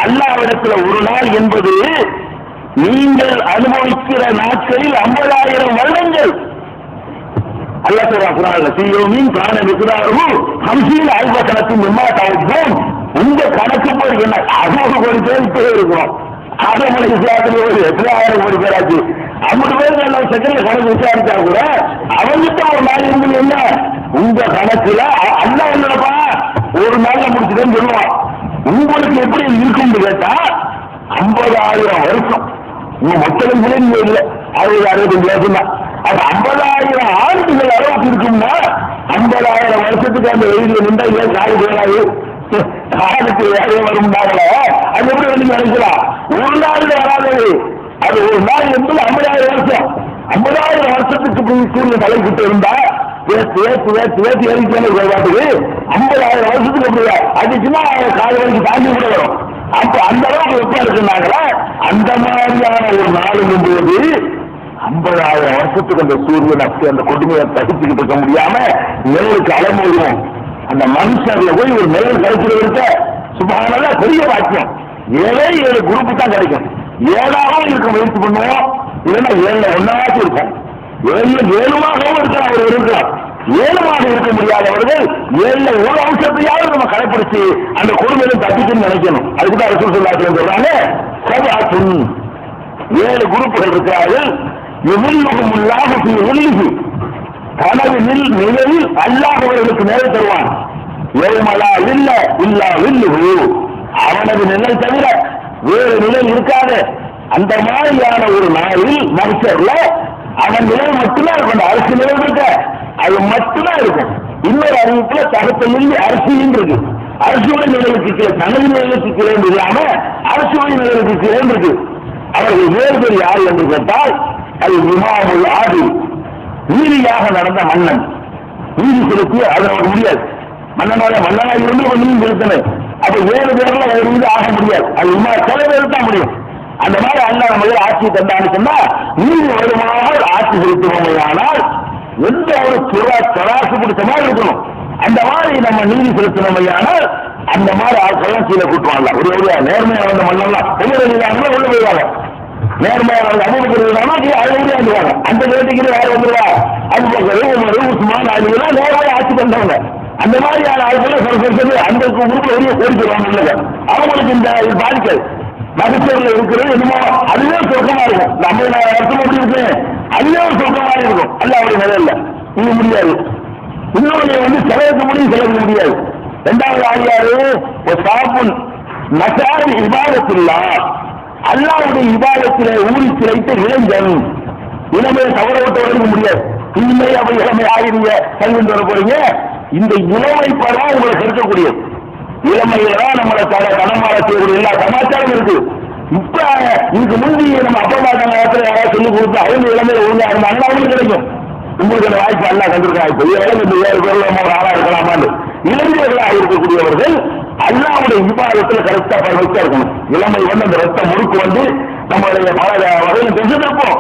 அல்லாவிடத்தில் ஒரு நாள் என்பது நீங்கள் அனுபவிக்கிற நாட்களில் 50,000 வருடங்கள். அல்லாஹ் சொல்றாங்க, சீயோமின் காண மிகுதாரும் 50,000 நிம்மாத்தாவும். உங்க கணக்கு போய் என்ன 60 கோடி பேர் இருக்கிறோம். ஆதமலை இஸ்லாத்துல 8,000 கோடி பேராச்சு. 50 பேருக்கு எல்லாம் செகண்ட்ல கணக்கு விசாரிச்சா கூட அவங்கிட்ட ஒரு நாள் இருந்து என்ன உங்க கணக்குல அல்ல என்னப்பா ஒரு நாள்ல முடிச்சுட்டேன்னு சொல்லுவான். உங்களுக்கு எப்படி இருக்கும்னு கேட்டா 50,000 வருஷம். உங்க மொத்தம் நீங்க இல்லை 60-65 வருஷம் தான். அது 50,000 ஆண்டுகள் அளவுக்கு இருக்கும்னா 50,000 வருஷத்துக்கு அந்த வெயில நின்றா ஏன் காடு போயிடாது, காடுக்கு வேலையை வரும்னாங்கள அது எப்படி வந்து நினைக்கலாம். ஒரு நாள் வராது. அது ஒரு நாள் என்பது 50,000 வருஷம். 50,000 வருஷத்துக்கு சூரியன் தலைக்கிட்டு இருந்தா ஏற்றி ஏறிக்கணும் பாட்டுக்கு 50,000 வருஷத்துக்கு அப்படியா அடிச்சுன்னா கால வரைக்கும் தாண்டி கூட வரும். அப்ப அந்த அளவுக்கு வெப்பம் இருக்குன்னாங்களா, அந்த மாதிரியான ஒரு நாளுங்கும் போது 50,000 வருஷத்துக்கு அந்த சூரியன் அப்படி அந்த கொடுமையை தகுத்துக்கிட்டு இருக்க முடியாம நிழலுக்கு அலமோதும். அந்த மனுஷர்ல போய் ஒரு நிழல் கிடைக்கிறவர்கிட்ட சுபஹானல்லா பெரிய வாக்கியம். 7 குரூப்பு தான் கிடைக்கும். 7ஆகவும் இருக்க முயற்சி பண்ணுவோம், இல்லைன்னா 7ல 1ஆச்சும் இருக்கும். 7மாகவும் இருக்கலாம், அவர் இருக்கலாம். 7மாக இருக்க முடியாதவர்கள் 7ல ஒரு அம்சத்தையாவது நம்ம கடைப்பிடிச்சு அந்த கொடுமையிலும் தப்பிச்சுன்னு நினைக்கணும். அதுக்கு தான் ரசூல் ஸல்லல்லாஹு அலைஹி வஸல்லம் சொல்றாங்க, சபஅத்துன் 7 குரூப்புகள் இருக்கிறார்கள். யுஸில்லுஹுமுல்லாஹு ஃபீ ஸில்லிஹி, தனது நிழலில் அல்லாஹ் அவர்களுக்கு நிழல் தருவான். யௌமலா ஸில்ல இல்லா ஸில்லுஹு, அவனது நிழல் தவிர வேறு நிழல் இருக்காது. அந்த மாதிரியான ஒரு நாளில் மனுஷர்ல அவன் நிழல் மட்டும்தான் இருக்கும். அந்த அரிசி நிழல் இருக்க அது மட்டும்தான் இருக்கும். இன்னொரு அறிவிப்புல தகத்தில் அரிசியும் இருக்கு. அரிசியோட நிழலுக்கு கீழே தனது நிழலுக்கு கீழே இல்லாம அரிசியோட நிழலுக்கு கீழே இருக்கு. அவர்கள் 7 பேர் யார் என்று கேட்டால், அது இமாமுல் ஆதில், நீதியாக நடந்த மன்னன். நீதி செலுத்தி அது நமக்கு முடியாது. மன்னனாக இருந்து ஒரு நீதி செலுத்தணும். அப்ப 7 பேர்ல ஒரு மீது ஆக முடியாது. அது சில பேருக்கு தான் முடியும். அந்த மாதிரி அல்லாஹ் நம்ம ஆட்சி தந்தான்னு சொன்னா நீதி வருமாக ஆட்சி செலுத்துவோமையானால் எந்த ஒரு தராசு பிடிச்ச மாதிரி இருக்கணும். அந்த மாதிரி நம்ம நீதி செலுத்தணுமையானால் அந்த மாதிரி ஆட்கள் கீழே கூட்டுவாங்க. ஒரு நேர்மையாக வந்த மன்னெல்லாம் உள்ள போயிடுவாங்க. நேர்மையாக வந்த அனுமதிக்கிறாங்கன்னா அதுல வந்துருவாங்க. அந்த கேட்டுக்கு யார் வந்துருவா, அது உஸ்மான் ஆகியெல்லாம் நேர்மையாக ஆட்சி தந்தவங்க. அந்த மாதிரியான ஆட்களை அந்த குரூப்ல வெளியே ஓடிக்கிறாங்க. இல்லைங்க, அவங்களுக்கு இந்த பாதிக்காது. மகசூர்ல இருக்கிறது என்னமோ அதுவே சொர்க்கமா இருக்கும். இந்த 50,000 வருஷம் எப்படி இருக்கு, அதுவே ஒரு சொர்க்கமா இருக்கும். அல்ல அவருடைய நிலையில இது முடியாது. இன்னொரு செலவுக்கு முடியும், செலவுக்கு முடியாது. 2வது ஆளியாரு சாப்புன் நசாரி இபாதத்தில்லா, அல்லாஹ்வுடைய இபாதத்திலே ஊறி சிலைத்த இளைஞன். இளமையை தவற விட்டு முடியாது. இனிமே அப்படி இளமை ஆகிறீங்க கல்வி வர போறீங்க. இந்த இளமை படம் உங்களை செலுத்தக்கூடியது. இளமையில தான் நம்மளை தனமாற செய்யக்கூடிய எல்லா சமாச்சாரம் இருக்கு. இப்ப இதுக்கு முந்தி நம்ம அப்பா நேரத்தில் யாராவது சொல்லிக் கொடுத்து அவங்க இளமையில ஒழுங்கா இருந்தாங்கன்னா அவங்களுக்கு கிடைக்கும். உங்களுக்கு அந்த வாய்ப்பு எல்லாம் கண்டிருக்கா. இப்ப இந்த 7 பேர்ல நம்ம ஒரு ஆளா இருக்கலாமான்னு இளைஞர்களாக இருக்கக்கூடியவர்கள் அல்லாஹ்வுடைய இபாதத்துல கரெக்டா பரவச்சா இருக்கணும். இளமை அந்த ரத்த முறுக்கு நம்மளுடைய பல வகையில் தெரிஞ்சிருப்போம்.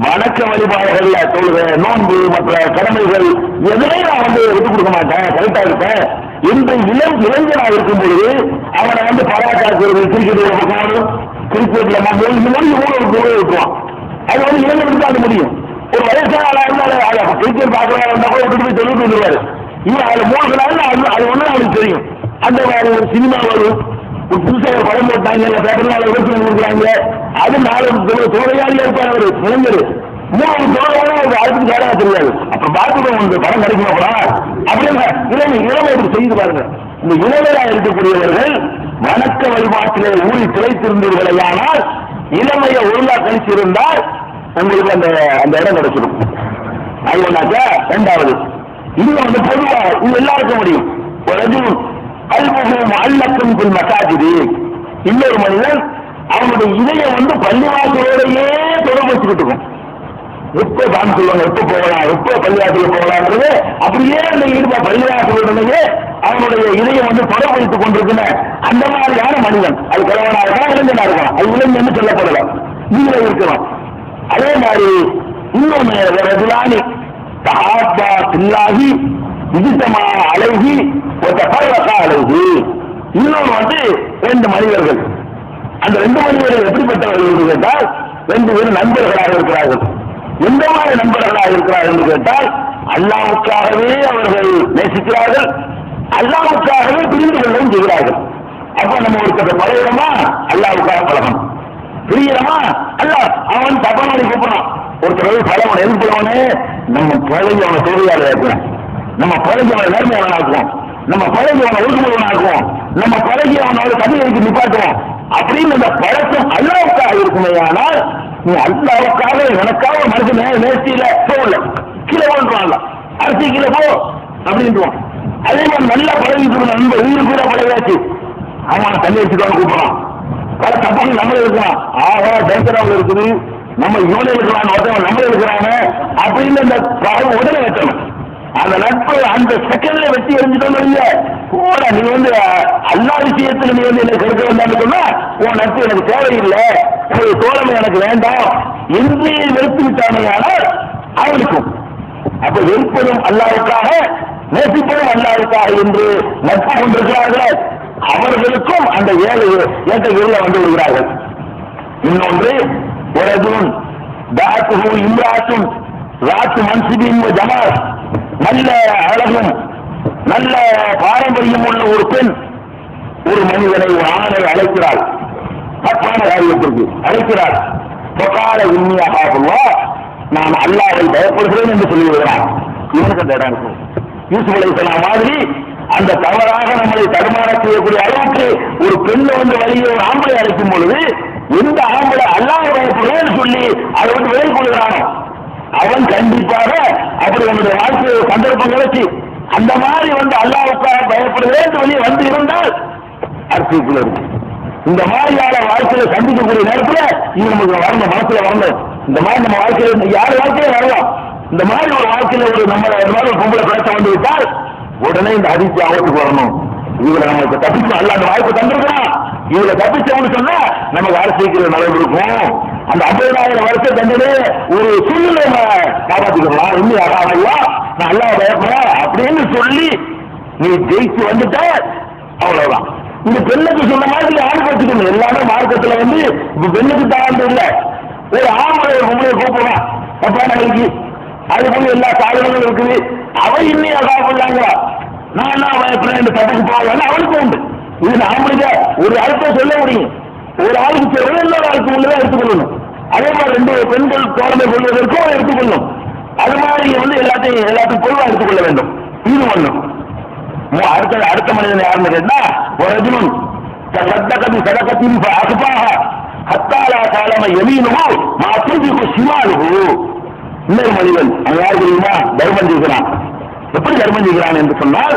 வணக்க வழிபாடுகள்ல தொழுகை, நோன்பு, மற்ற கடமைகள் எதுலையும் நான் விட்டு கொடுக்க மாட்டேன், கரெக்டா இருப்பேன் என்று இளைஞனாக இருக்கும் பொழுது அவனை பராக்காக்குறது, கிரிக்கெட்ல விட்டுருவான். அது இளைஞருக்கு தான் முடியும். ஒரு வயசான ஆளா இருந்தாலும் கிரிக்கெட் பார்க்கறதா இருந்தா கூட விட்டு போய் தொழில் வந்துருவாரு. இவன் அதுல மூழ்கினாலும் அது ஒண்ணு அவனுக்கு தெரியும். அந்த மாதிரி ஒரு சினிமா வரும், புதுசா ஒரு படம் போட்டாங்க, பேப்பர்ல விமர்சனம் கொடுக்குறாங்க. அது 4 தொழிலாளியா இருப்பார் அவரு இளைஞர். 3 தொழிலாளி ஒரு ஆளுக்கு வேலையா தெரியாது. அப்ப பார்த்துக்கோ படம் கிடைக்குமா படம் அப்படின்னு இளமை செய்து பாருங்க. இந்த இளைஞராக இருக்கக்கூடியவர்கள் வணக்க வழிபாட்டிலே ஊறி திளைத்திருந்தீர்களையானால், இளமையை ஒழுங்கா கழிச்சிருந்தால் உங்களுக்கு அந்த இடம் கிடைச்சிடும். அது ஒண்ணாக்கா. 2வது இன்னும் பொதுவாக இது எல்லாருக்கும் முடியும். ஒரு அல்லக்கும் மசாஜிது, இன்னொரு மனிதன் அவனுடைய இதயம் பள்ளிவாசலோடையே தொடர்பு வச்சுக்கிட்டு இருக்கும். எப்போ தான் சொல்லுவாங்க, எப்போ போகலாம், எப்போ பள்ளிவாசல் போகலான்றது அப்படியே அந்த ஈடுபா பள்ளிவாசலுடனேயே அவனுடைய இதயம் தொடர்பு வைத்துக் கொண்டிருக்கிற அந்த மாதிரியான மனிதன். அது கிழவனா இருக்கலாம், இளைஞனா இருக்கலாம். அது இளைஞன்னு சொல்லப்படலாம், நீங்க இருக்கலாம். அதே மாதிரி இன்னொன்னு ரஜுலானி தஹாப்பா பில்லாஹி இஜ்தமா அலைஹி வ தஃபர்ரகா அலைஹி. இன்னொன்று 2 மனிதர்கள். அந்த 2 மனிதர்கள் எப்படிப்பட்டவர்கள் என்று கேட்டால் 2 பேரும் நண்பர்களாக இருக்கிறார்கள். எந்த மாதிரி நண்பர்களாக இருக்கிறார்கள் என்று கேட்டால் அல்லாஹ்வுக்காகவே அவர்கள் நேசிக்கிறார்கள், அல்லாஹ்வுக்காகவே பிரிந்து கொள்ளவும் செய்கிறார்கள். அப்ப நம்ம ஒருத்தர் பழகிறோமா, அல்லாஹ்வுக்காக பழகணும். பிரியமா அல்லாஹ் அவன் தப்பனை கூப்பிடணும். ஒருத்தர் பழவன் எது பழவனே, நம்ம பழகி அவனை தொழிலாளர் இருக்கிறோம், நம்ம பழகி அவனை நேர்மையாளனாக்குவோம், நம்ம பழகி அவனை ஒழுங்குமுறைவனாக்குவோம், நம்ம பழகி அவனோட கதைகளுக்கு நிப்பாட்டுவோம் அப்படின்னு இந்த பழக்கம் அல்லாஹ்வுக்காக இருக்குமே. ஆனால் நீ அல்லாஹ்வுக்காக எனக்காக மனுஷன் நேர்த்தியில போகல, கீழே போன்றான்ல, அரசு கீழே போ அப்படின்ட்டுவான். அதே மாதிரி நல்லா பழகிட்டு நண்பர் உயிர் கூட பழகாச்சு, அவனை தண்ணி வச்சுக்கான கூப்பிடலாம். பல தப்புகள் நம்மளே இருக்கலாம், ஆகா டேஞ்சராக இருக்குது, நம்ம இவனே இருக்கிறான், நம்மளே இருக்கிறாங்க அப்படின்னு அந்த உடனே வைக்கணும். அந்த நட்பு அந்த செகண்ட்ல வெட்டி எரிஞ்சிட்டோம் இல்ல கூட நீ அல்லா விஷயத்துல நீ எனக்கு கருத்து வந்தான்னு சொன்னா உன் நட்பு எனக்கு தேவையில்லை, ஒரு தோழமை எனக்கு வேண்டாம் என்று வெறுத்து விட்டானே. ஆனால் அவனுக்கும் அப்ப வெறுப்பதும் அல்லாவுக்காக நேசிப்பதும் அல்லாவுக்காக என்று நட்பு கொண்டிருக்கிறார்கள். அவர்களுக்கும் அந்த ஏழு ஏற்றங்களில் வந்து விடுகிறார்கள். இன்னொன்று ஒரதுன் தாத்துஹு இம்ராத்துன் ராத்து மன்சிபின் ஜமால், நல்ல அழகும் நல்ல பாரம்பரியம் உள்ள ஒரு பெண் ஒரு மனிதனை ஒரு ஆணை அழைக்கிறாள், தப்பான காரியத்திற்கு அழைக்கிறாள். பொக்கால உண்மையாக நான் அல்லாஹ்வை பயப்படுகிறேன் என்று சொல்லி விடுகிறான். இவனுக்கு அந்த இடம் இருக்கும். யூசுப் அலைஹிஸ்ஸலாம் மாதிரி அந்த தவறாக நம்மளை தடுமாற செய்யக்கூடிய அளவுக்கு ஒரு பெண்ணை வழியை ஒரு ஆம்பளை அழைக்கும் பொழுது எந்த ஆம்பளை அல்லாஹ்வை பயப்படுகிறேன்னு சொல்லி அதை வந்து விலை கொள்கிறானோ அவன் கண்டிப்பாக அப்படி நம்முடைய வாழ்க்கையை சந்தர்ப்பம் கிடைச்சி அந்த மாதிரி அல்லாஹ்வுக்காக பயப்படுகிறேன் வெளியே வந்து இருந்தால் அர்த்தத்துக்குள்ள இருக்கு. இந்த மாதிரியான வாழ்க்கையில சந்திக்கக்கூடிய நேரத்தில் இது நமக்கு வரணும், மனசுல வரணும். இந்த மாதிரி நம்ம வாழ்க்கையில யார் வாழ்க்கையில வரலாம். இந்த மாதிரி ஒரு வாழ்க்கையில ஒரு நம்ம ஒரு பொம்பளை பிரச்சனை வந்து விட்டால் உடனே இந்த அதிர்ச்சி ஆபத்துக்கு வரணும். இவரை நமக்கு தப்பிச்சு அல்ல அந்த வாய்ப்பு தந்திருக்கிறான், இவரை தப்பிச்சவனு சொன்னா நமக்கு அரசியல் நலவு இருக்கும். அந்த 50,000 வருஷ தண்டனை ஒரு சூழ்நிலை காப்பாற்றிக்கலாம். இன்னும் யாராவையா நான் அல்லா பயப்படுறேன் அப்படின்னு சொல்லி நீ ஜெயிச்சு வந்துட்ட, அவ்வளவுதான். இந்த பெண்ணுக்கு சொன்ன மாதிரி ஆண் வச்சுக்கணும். எல்லாமே மார்க்கத்துல பெண்ணுக்கு தாழ்ந்து இல்லை. ஒரு ஆம்பளை ஒரு பொம்பளை கூப்பிடுவான் தப்பான நிலைக்கு, அது போல எல்லா சாதனங்களும் இருக்குது. அவ இன்னும் அதாவலாங்களா நான் என்ன பயப்படுறேன் தப்புக்கு போவேன் அவளுக்கு உண்டு. இது ஆம்பளைக்கு ஒரு ஆளுக்கு சொல்ல முடியும், ஒரு ஆளுக்கு சொல்ல இன்னொரு ஆளுக்கு உள்ளதான் எடுத்துக்கொள்ளணும். அதே மாதிரி 2 பெண்கள் தோழமை கொள்வதற்கும் எடுத்துக்கொள்ளும். அது மாதிரி எல்லாத்தையும் பொதுவாக எடுத்துக்கொள்ள வேண்டும். இது ஒண்ணும். அடுத்த மனிதன் யாருன்னு கேட்டா ஒரு சதகதி சதகத்தின் அசுபாக ஹத்தாலா காலம எமீனுவோ மாசூதிக்கு சிமாலுவோ. இன்னொரு மனிதன் அவன் யார் தெரியுமா? தர்மம் செய்கிறான். எப்படி தர்மம் செய்கிறான் என்று சொன்னால்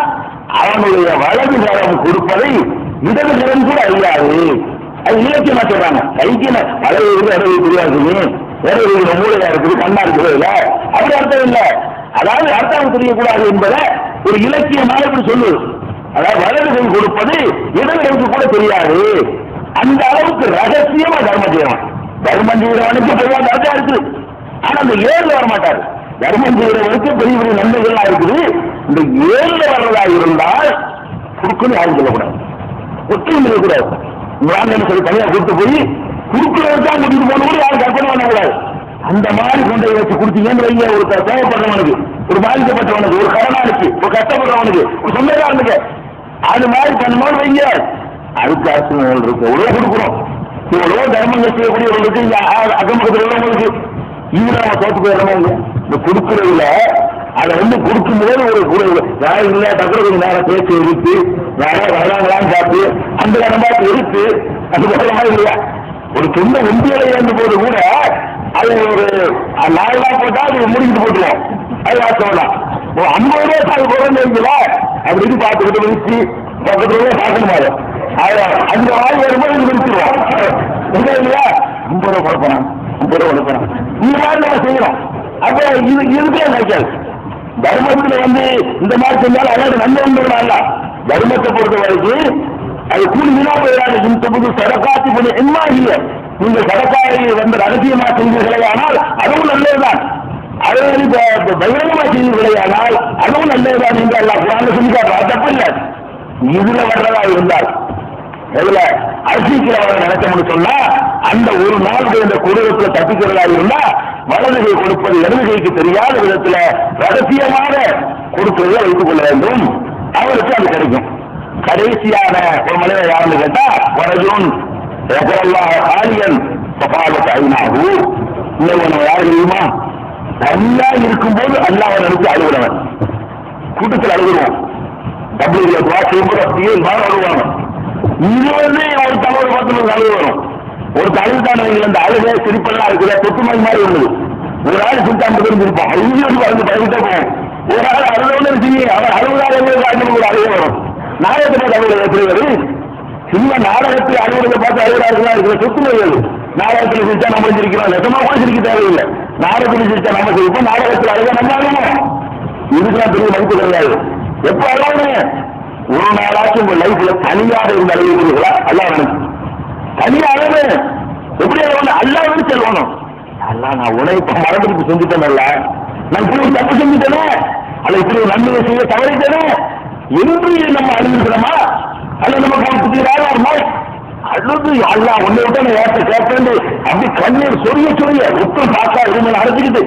அவனுடைய வலது கரம் கொடுப்பதை இடது கரம் கூட அறியாது. அது இலக்கியமா சொல்றாங்க. கைக்கு வலது இடது தெரியாது, இடது மூளையா இருக்குது, கண்ணா இருக்குது, இல்ல அப்படி அர்த்தம் இல்லை. அதாவது அர்த்தம் தெரியக்கூடாது என்பதை ஒரு இலக்கியமாக இப்படி சொல்லுது. அதாவது வலது கை கொடுப்பது இடது கைக்கு கூட தெரியாது. அந்த அளவுக்கு ரகசியமா தர்மம் செய்யணும். தர்மம் செய்கிறவனுக்கு பொதுவாக தர்ஜா இருக்குது. ஆனா அந்த 7 வரமாட்டாரு. தர்மம் செய்கிறவனுக்கு பெரிய பெரிய நன்மைகள்லாம் இருக்குது. இந்த 7 வர்றதா இருந்தால் குறுக்குன்னு யாரும் சொல்லக்கூடாது, ஒற்றையும் இருக்கக்கூடாது. சொல்லி தனியா கூட்டு போய் குறுக்குறவன் தான் கூட்டிட்டு போன கூட யாரும் கற்பனை பண்ணக்கூடாது. அந்த மாதிரி கொண்டை வச்சு கொடுத்தீங்கன்னு வைங்க, ஒரு தேவைப்படுறவனுக்கு, ஒரு பாதிக்கப்பட்டவனுக்கு, ஒரு கடனாளிக்கு, ஒரு கஷ்டப்படுறவனுக்கு, ஒரு சொந்தக்காரனுக்கு அது மாதிரி பண்ணணும் வைங்க. அதுக்கு அரசு இருக்கு. எவ்வளவு கொடுக்குறோம், எவ்வளவு தர்மங்கள் செய்யக்கூடியவர்களுக்கு, அக்கம்பக்கத்தில் உள்ளவங்களுக்கு இவங்க நம்ம தோத்து போயிடறவங்க இந்த கொடுக்குறதுல அதை கொடுக்கும்போது ஒரு யாரும் இல்லை டக்குனு கொஞ்சம் நேரம் பேச்சு இருக்கு, யாராவது வராங்களான்னு பார்த்து அந்த இடம் பார்த்து இருக்கு. அது போல மாதிரி இல்லையா, ஒரு சொந்த ஒன்றியலை இழந்த போது கூட அது ஒரு 4 நாள் போட்டா அது முடிக்கிட்டு போட்டுருவோம். அது வாசம் ஒரு 50 ரூபாய் அது குறைஞ்சிருக்குல அப்படின்னு பார்த்துக்கிட்டு விரிச்சு பக்கத்துல பார்க்கணுமா, அந்த வாய் வரும்போது விரிச்சிருவோம் இல்லையா. 50 ரூபாய் கொடுப்பேன், 50 ரூபாய் கொடுப்பேன், இந்த மாதிரி நம்ம செய்யறோம். அப்ப இதுக்கே கிடைக்காது. தர்மத்துல இந்த மாதிரி செஞ்சாலும் அதாவது நன்மை உண்டுங்களா? தர்மத்தை பொறுத்த வரைக்கும் அது கூலி வினா போயிடாது. இந்த சடக்காத்தி பண்ணி என்ன இல்லை, நீங்க சடக்காயை ரகசியமா செய்வீர்களே ஆனால் அதுவும் நல்லதுதான். அதே பகிரங்கமா செய்வீர்களே ஆனால் அதுவும் நல்லதுதான். நீங்க எல்லாம் குரான்ல சொல்லி காட்டுறா, தப்பு இல்லை. இதுல வர்றதா இருந்தால் எதுல அரசியல் அவரை நினைச்சோம்னு சொன்னா அந்த ஒரு நாள் இந்த கொடூரத்துல தப்பிக்கிறதா இருந்தா வலது கை கொடுப்பது இடது கைக்கு தெரியாத விதத்துல ரகசியமாக கொடுப்பதை வைத்துக் கொள்ள வேண்டும். அவருக்கு அது கிடைக்கும். கடைசியான ஒரு மனிதன் யாருன்னு கேட்டா வரஜூன் ஆலியன் சபாலத்தை ஐநாகு. இன்னொரு யாரு தெரியுமா? நல்லா இருக்கும்போது அல்லாஹ் நினைச்சு அழுகிறவன். கூட்டத்தில் அழுகுவோம், டபிள்யூ செய்யும்போது அப்படியே அழுவாங்க. இது ஒரு தலைவர் பார்த்து அழுகு வரும். ஒரு தலைவர் தான் இந்த அழுகை சிரிப்பெல்லாம் இருக்குல்ல, தொற்றுநோய் மாதிரி உள்ளது. ஒரு ஆள் சிரித்தாண்டு இருப்பான், வந்து பழகிட்டே போவோம். ஒரு ஆள் அழுதவனே செய்ய அவர் அழுகுறாரு ஒரு அழுகு வரும். நாடகத்தில் அழுகுறது எப்படி வரும்? சின்ன நாடகத்தில் அலுவலகத்தை பார்த்து அழுகிறார்களா இருக்கிற தொற்றுநோய்கள். நாடகத்தில் சிரிச்சா நம்ம சிரிக்கிறோம், நெசமா கூட சிரிக்க தேவையில்லை. நாடகத்தில் சிரிச்சா நம்ம சிரிப்போம், நாடகத்தில் அழுக நம்ம அழுவோம். இதுக்கெல்லாம் பெரிய மதிப்பு கிடையாது. எப்ப அல்லாஹ் ஒரு நாளாச்சும் உங்க லைஃப்ல தனியாக இருந்த அழுகிறீர்களா? அல்லாஹ் நினைச்சு தனியாகவே எப்படி அல்லாஹ் செல்லணும். அல்லாஹ் நான் உனக்கு மரபுக்கு செஞ்சுட்டேன்ல, நான் இப்படி தப்பு செஞ்சுட்டேனே, அல்ல இப்படி நன்மை செய்ய தவறிட்டேனே என்று நம்ம அழுகிறோமா? அல்ல நம்ம கவனிச்சுக்கிறாரா? அழுது அல்லாஹ் உன்னை விட்டு நான் ஏற்ற கேட்பேன் அப்படி கண்ணீர் சொரிய உத்தம் பார்த்தா இருந்த அழைச்சிக்கிட்டு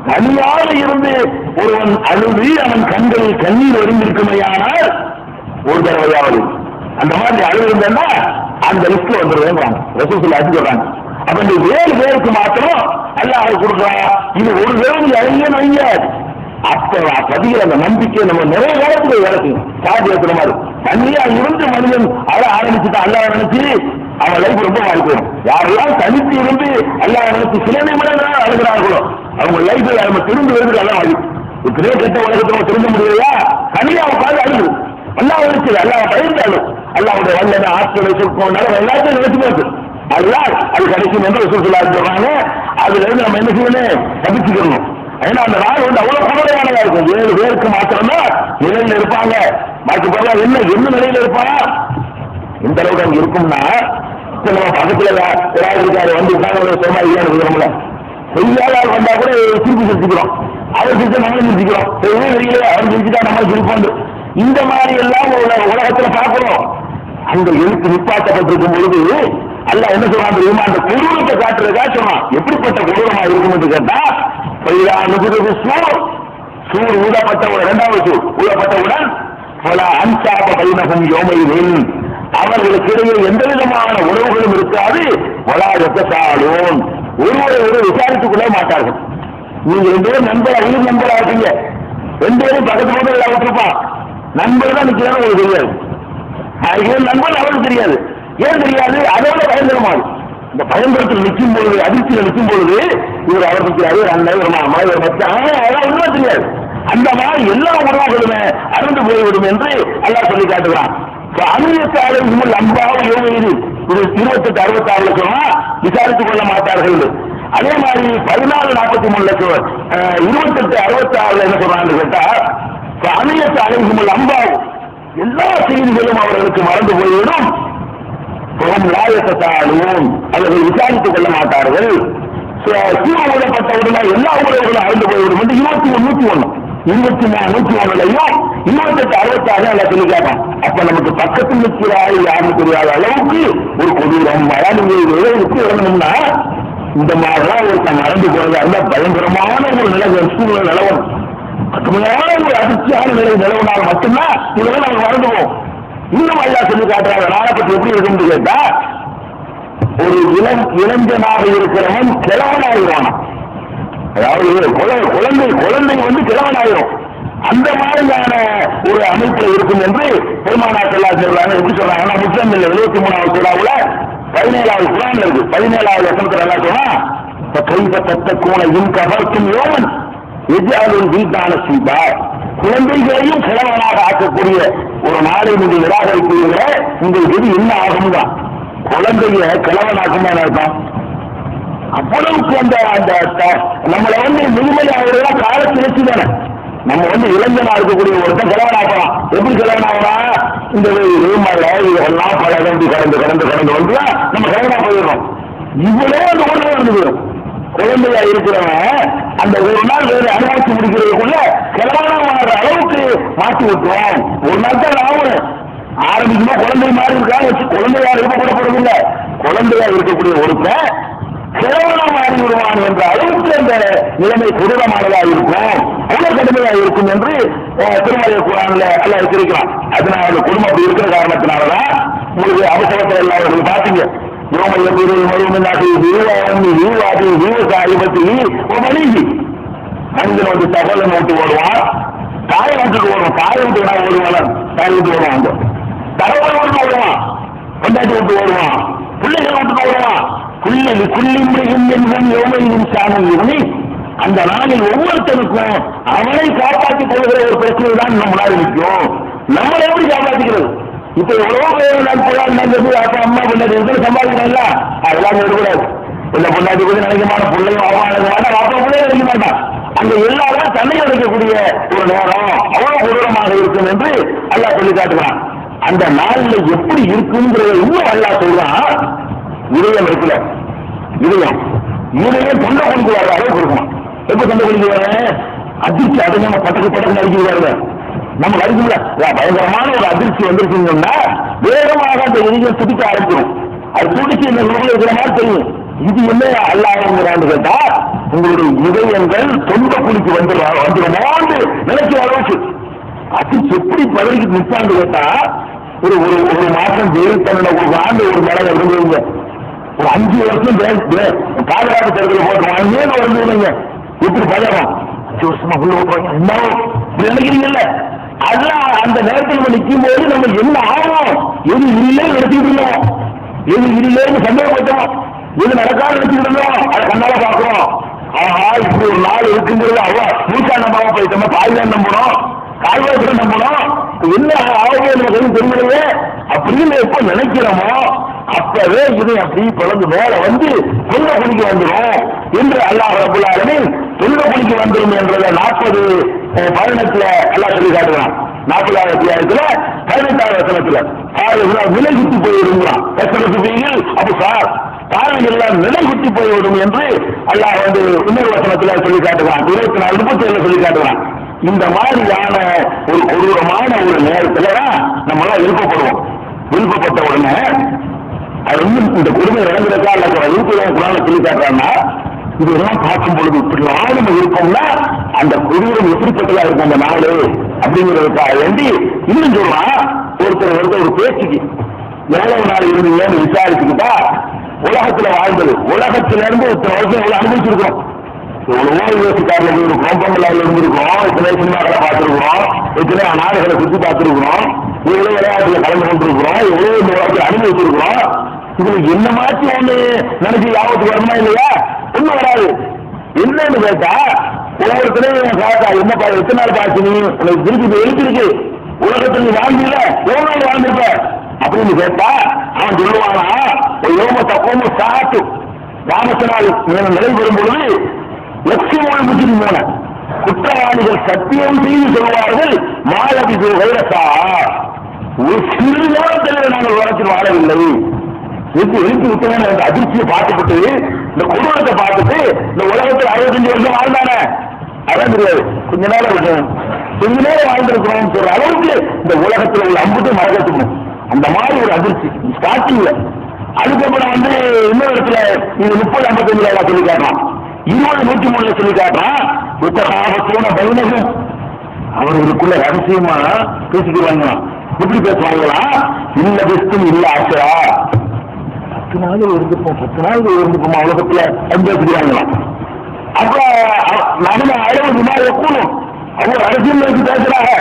தனியாக இருந்து ஒருவன் அழுது அவன் கண்களில் கண்ணீர் வருந்திருக்குமையானால் ஒரு தடவையாவது அந்த மாதிரி அழுதுன்னா அந்த லிஸ்ட்ல வந்துடுவேன் ரசூலுல்லாஹி அலைஹி சொல்றாங்க. அப்ப இந்த 7 பேருக்கு மாத்திரம் அல்லாஹ் கொடுக்குறான். இது ஒரு பேருக்கு அழிய அப்ப பதிகிற அந்த நம்பிக்கை நம்ம நிறைய காலத்துக்கு வேலைக்கு சாதி ஏற்றுற மாதிரி தனியா இருந்து மனிதன் அழ ஆரம்பிச்சுட்டு அல்லாஹ் நினைச்சு அவன் லைஃப் ரொம்ப மாறி போயிடும். யாரெல்லாம் தனித்து இருந்து அல்லாஹ் நினைச்சு சில நிமிடங்கள் அழுகிறார்களோ அவங்க லைஃப்ல நம்ம திரும்பி வருது எல்லாம் அழு. இப்படியே கெட்ட உலகத்துல திரும்ப முடியலையா? தனியா உட்காந்து அழுது அல்லாஹ் நினைச்சு அல்லாஹ் பயந்தாலும் அல்லாஹ்வுடைய வல்லமை ஆற்றலை சொற்கும் எல்லாத்தையும் நினைச்சு போச்சு அதுதான் அது கிடைக்கும் என்று ரசூலுல்லாஹி சொல்றாங்க. அதுல இருந்து நம்ம என்ன செய்யணும்? தப்பிச்சுக்கணும். ஏன்னா அந்த நாள் அவ்வளவு குமரையானதா இருக்கும். 7 பேருக்கு மாத்திரம்தான் நிலையில இருப்பாங்க. பாக்கி போல என்ன நிலையில இருப்பாங்க இந்த அளவுக்கு அங்க இருக்கும்னா நம்ம பக்கத்துல யாராவது இருக்காரு வந்து உட்கார்ந்து சொன்னா இல்லைன்னு இருக்கிறோம்ல, செய்யாத வந்தா கூட திருப்பி சிரிச்சுக்கிறோம், அவர் சிரிச்சா நம்மளும் சிரிச்சுக்கிறோம், தெரியல அவர் சிரிச்சுட்டா நம்ம சிரிப்போம். இந்த மாதிரி எல்லாம் உலகத்துல பார்க்கிறோம். அந்த எழுத்து நிப்பாட்டப்பட்டிருக்கும் பொழுது அல்ல என்ன சொல்றான் தெரியுமா? அந்த கொடூரத்தை காட்டுறதுக்காக சொன்னான். எப்படிப்பட்ட கொடூரமா இருக்கும் என்று கேட்டா சூர் ஊதப்பட்டவுடன் 2வது சூர் ஊதப்பட்டவுடன் பல அன்சாப பைனகும் யோமையில் அவர்களுக்கு இடையே எந்த விதமான உறவுகளும் இருக்காது. வளாகத்தாலும் ஒருவரை விசாரித்துக் கொள்ள மாட்டார்கள். நீங்க 2 பேரும் நண்பரா உயிர் நண்பரா இருக்கீங்க, 2 பேரும் பக்கத்து போது எல்லாம் விட்டுருப்பான். நண்பர் தான் நிக்கிறான்னு உங்களுக்கு தெரியாது, நண்பர் அவருக்கு தெரியாது. ஏன் தெரியாது? அதோட பயங்கரமானது. இந்த பயன்படுத்தல் நிற்கும் பொழுது அதிர்ச்சியில் நிற்கும் பொழுது இவர் அவர் நிற்கிறாரு, அண்ணன் ஒரு மாமா ஒரு மச்சான் அதெல்லாம் ஒன்றும் தெரியாது. அந்த மாதிரி எல்லா உறவுகளுமே அறந்து போய்விடும் என்று அல்லாஹ் சொல்லி காட்டுகிறான். அனுமதித்தாலும் அம்பாவும் யோகிது இது 28-66 சொன்னா விசாரித்துக் கொள்ள மாட்டார்கள். அதே மாதிரி 14-43 28-66 என்ன சொல்றாங்க கேட்டா அணியத்து அழைக்கும் அம்பாவும் எல்லா செய்திகளும் அவர்களுக்கு மறந்து போய்விடும். அவர்கள் விசாரித்துக் கொள்ள மாட்டார்கள். ஊழப்பட்டவுடன் எல்லா உறவுகளும் அறந்து போய்விடும் என்று 21-101 23-101 28-66 எல்லாம் சொல்லி கேட்பான். அப்ப நமக்கு பக்கத்தில் நிற்கிறாரு யாரும் தெரியாத அளவுக்கு ஒரு கொடூரம் வரணும்னா இந்த மாதிரிலாம் ஒருத்தன் மறந்து போறது அந்த பயங்கரமான ஒரு சூழ்நிலை நிலவரம், கடுமையான ஒரு அதிர்ச்சியான நிலை நிலவினால் மட்டும்தான் இதெல்லாம் நம்ம மறந்துவோம். இன்னும் அல்லாஹ் சொல்லி காட்டுறாங்க நாளை பற்றி எப்படி இருக்குன்னு கேட்டா ஒரு இளைஞனாக இருக்கிறவன் கிழவனாகிறான். அதாவது குழந்தை கிழவனாயிரும். அந்த மாதிரியான ஒரு அமைப்பில் இருக்கும் என்று பெருமானார் சொல்றாங்க. எப்படி சொல்றாங்கன்னா முஸ்லிம் 73வது சூறாவுல 17வது குர்ஆன்ல இருக்கு. 17வது வசனத்துல எல்லாம் சொன்னா கைப்ப தத்தக்கூன இன் கபர்க்கும் யோமன் எஜாலும் வீட்டான சீதா குழந்தைகளையும் கிழவனாக ஆக்கக்கூடிய ஒரு நாளை நீங்கள் நிராகரிப்பீர்களே உங்கள் விதி என்ன ஆகும் தான். குழந்தைய கிழவனாக்குமா இருக்கும். அவ்வளவுக்கு அந்த நம்மளை முழுமையாக காலத்தில் வச்சு தானே நம்ம இளைஞனா இருக்கக்கூடிய ஒருத்தன் கிழவனாக்கலாம். எப்படி கிழவனாகலாம்? இந்த இதெல்லாம் கடந்து வந்து நம்ம கிழவனா போயிடுறோம். இவ்வளவு அந்த உடனே வந்து போயிடும். குழந்தையா இருக்கிறவன் அந்த ஒரு நாள் வேறு அனுபவிச்சு முடிக்கிறதுக்குள்ள கிழவனாக அளவுக்கு மாற்றி விட்டுருவோம். ஒரு நாள் தான் ஆகும். ஆரம்பிக்குமா குழந்தை மாதிரி இருக்காங்க வச்சு குழந்தையா இருக்கக்கூடப்படுறதில்லை. குழந்தையா இருக்கக்கூடிய ஒருத்தன் கிழவனா மாறி விடுவான் என்ற அளவுக்கு அந்த நிலைமை கொடூரமானதாக இருக்கும், அவ்வளவு கடுமையாக இருக்கும் என்று திருமலை குர்ஆன்ல எல்லாம் இருக்கிறான். அதனால அந்த குடும்பம் அப்படி இருக்கிற காரணத்தினாலதான் உங்களுக்கு அவசரத்தை எல்லாம் பாத்தீங்க. மனிதன் தகவலை நோட்டு ஓடுவான், தாயை விட்டுட்டு ஓடுவான். தாயை விட்டு ஓடுவான், தாயை விட்டு ஓடுவான், தகவலை விட்டு ஓடுவான், கொண்டாட்டி விட்டு ஓடுவான், பிள்ளைகளை விட்டு ஓடுவான். அந்த நாளில் ஒவ்வொருத்தருக்கும் அவனை காப்பாற்றிக் கொள்கிற ஒரு பிரச்சனை தான் நம்ம நாடு நிற்கும். நம்மளை எப்படி காப்பாற்றிக்கிறது? இப்ப எவ்வளவோ பேர் அப்பா அம்மா பொண்ணாடி சம்பாதிக்கிறாங்க, அதெல்லாம் எடுக்கூடாது. இந்த பொண்ணாடி கூட நினைக்க மாட்டோம், பிள்ளையும் அப்பா நினைக்க மாட்டான், அப்பா பிள்ளைய நினைக்க மாட்டான். அங்க எல்லாரும் தன்னை அடைக்கக்கூடிய ஒரு நேரம் அவ்வளவு கொடூரமாக இருக்கும் என்று அல்லாஹ் சொல்லி காட்டுகிறான். அந்த நாள்ல எப்படி இருக்குங்கிறத இன்னும் அல்லாஹ் சொல்றான். இதயம் இருக்குல்ல, இதயம் தொண்டை குளிக்கு வர அளவுக்கு இருக்கணும். எப்ப தொண்டை குளிக்கு வர அதிர்ச்சி அடைஞ்ச பட்டக்கு அடிக்கிறாரு. நம்ம அடிக்கல பயங்கரமான ஒரு அதிர்ச்சி வந்துருச்சுங்கன்னா வேகமாக அந்த இதயம் துடிக்க ஆரம்பிச்சிடும். அது துடிச்சு இந்த நூலில் இருக்கிற மாதிரி தெரியும். இது என்ன அல்லாஹ்ங்கிறான்னு கேட்டா உங்களுடைய இதயங்கள் தொண்டை குளிக்கு வந்துடுமோன்னு நினைக்கிற அளவுக்கு அதிர்ச்சி எப்படி பதவிக்கு நிற்கான்னு கேட்டா ஒரு ஒரு மாசம் ஜெயில் தண்டனை ஒரு ஆண்டு ஒரு மேலே இருந்துருங்க. ஒரு 5 வருஷம் பாதுகாப்பு தரத்தில் போட்டுருவாங்க. ஏன் வந்துருங்க எப்படி பதகம் 5 வருஷமா உள்ள போறாங்க என்ன நினைக்கிறீங்கல்ல. அதெல்லாம் அந்த நேரத்தில் நம்ம நிற்கும் போது நம்ம என்ன ஆகும், எது இல்லை எடுத்துக்கிட்டு இருந்தோம், எது இல்லைன்னு சந்தேகப்பட்டோம், எது நடக்காது எடுத்துக்கிட்டு இருந்தோம், அதை கண்ணால பாக்குறோம். ஆஹா இப்படி ஒரு நாள் இருக்குங்கிறது அவ்வளோ மூச்சா நம்பாம போயிட்டோம். பாய்தான் நம்பணும், கால்வாய்க்கு நம்பணும், என்ன ஆகும் நமக்கு தெரியலையே அப்படின்னு எப்ப நினைக்கிறோமோ அப்பவே இது அப்படி பிறந்து மேல வந்து தொண்டை குளிக்க வந்துடும் என்று அல்லாஹ் ரப்பல் ஆலமீன் தொண்டை குளிக்க வந்துடும் என்றதை 40:18 அல்லாஹ் சொல்லி காட்டுகிறான். 40வது அத்தியாயத்துல 18வது வசனத்துல நிலை குத்தி போய்விடுங்கிறான். அப்ப சார் பார்வை எல்லாம் நிலை குத்தி போய்விடும் என்று அல்லாஹ் இன்னொரு வசனத்துல சொல்லி காட்டுகிறான். 24:37 சொல்லி காட்டுகிறான். இந்த மாதிரியான ஒரு கொடூரமான ஒரு நேரத்துல நம்மளாம் எழுப்பப்படுவோம். எழுப்பப்பட்ட உடனே அது இந்த கொடுமை இறங்குறதா இல்ல சொல்லி காட்டுறாங்கன்னா இதெல்லாம் பார்க்கும் பொழுது இப்படிலாம் நம்ம இருக்கோம்னா அந்த கொடூரம் எப்படிப்பட்டதா இருக்கும் அந்த நாடு அப்படிங்கிறதுக்காக வேண்டி இன்னும் சொல்லலாம். ஒருத்தர் ஒரு பேச்சுக்கு எவ்வளவு நாள் இருந்தீங்கன்னு விசாரிச்சுக்கிட்டா உலகத்துல வாழ்ந்தது உலகத்தில இருந்து இத்தனை வருஷம் எவ்வளவு அனுபவிச்சிருக்கோம். எவ்வளவோ யோசிக்காரில் போயிருக்கோம், பொங்கலாவில் இருந்திருக்கிறோம், எத்தனை சினிமாக்களை பார்த்துருக்கிறோம், எத்தனை நாடுகளை சுற்றி பார்த்துருக்கிறோம், எவ்வளவு விளையாட்டுல கலந்து கொண்டிருக்கிறோம், எவ்வளவு இந்த உலகத்தில் அனுபவிச்சிருக்கிறோம். இதுல என்ன மாற்றி ஒண்ணு நினைச்சு யாபத்துக்கு வரணுமா இல்லையா? ஒண்ணும் வராது. என்னன்னு கேட்டா ஒவ்வொருத்தரையும் காட்டா என்னப்பா எத்தனை நாள் பார்த்து நீ உனக்கு திருப்பி எழுதிருக்கு உலகத்தில் நீ வாழ்ந்தீங்க எவ்வளவு நாள் வாழ்ந்திருப்ப அப்படின்னு கேட்டா அவன் சொல்லுவானா ஒரு யோம தப்போம சாட்டு ராமசனால் நிலை பெறும் பொழுது லட்சியமான முஸ்லிமான குற்றவாளிகள் சத்தியம் செய்து சொல்வார்கள் மாலதி வைரசா ஒரு சிறு நேரத்தில் நாங்கள் உலகத்தில் வாழவில்லை. எழுத்து விட்டவன அந்த அதிர்ச்சியை பார்த்துக்கிட்டு இந்த கொடூரத்தை பார்த்துட்டு இந்த உலகத்தில் 65 வருஷம் வாழ்ந்தானே அதான் தெரியாது. கொஞ்ச நேரம் இருக்கும், கொஞ்ச நேரம் வாழ்ந்திருக்கிறோம் சொல்ற அளவுக்கு இந்த உலகத்தில் உள்ள அம்புட்டு மறக்கணும். அந்த மாதிரி ஒரு அதிர்ச்சி ஸ்டார்டிங்ல. அதுக்கப்புறம் இன்னொரு இடத்துல இது 30-55 சொல்லி காட்டலாம், 20-103 சொல்லி காட்டலாம். புத்தகாபத்தோன பைனகம் அவர்களுக்குள்ள ரகசியமா பேசிக்கிறாங்க. எப்படி பேசுவாங்களா? இல்ல பெஸ்டும் இல்ல ஆசரா 10 நாள் இருந்துப்போம் 10 நாள் இருந்துப்போமா உலகத்துல பேசிக்கிறாங்களாம். அப்ப நம்ம அளவு விமானம் எப்பணும் அவங்க அரசியல் வச்சு பேசுறாங்க.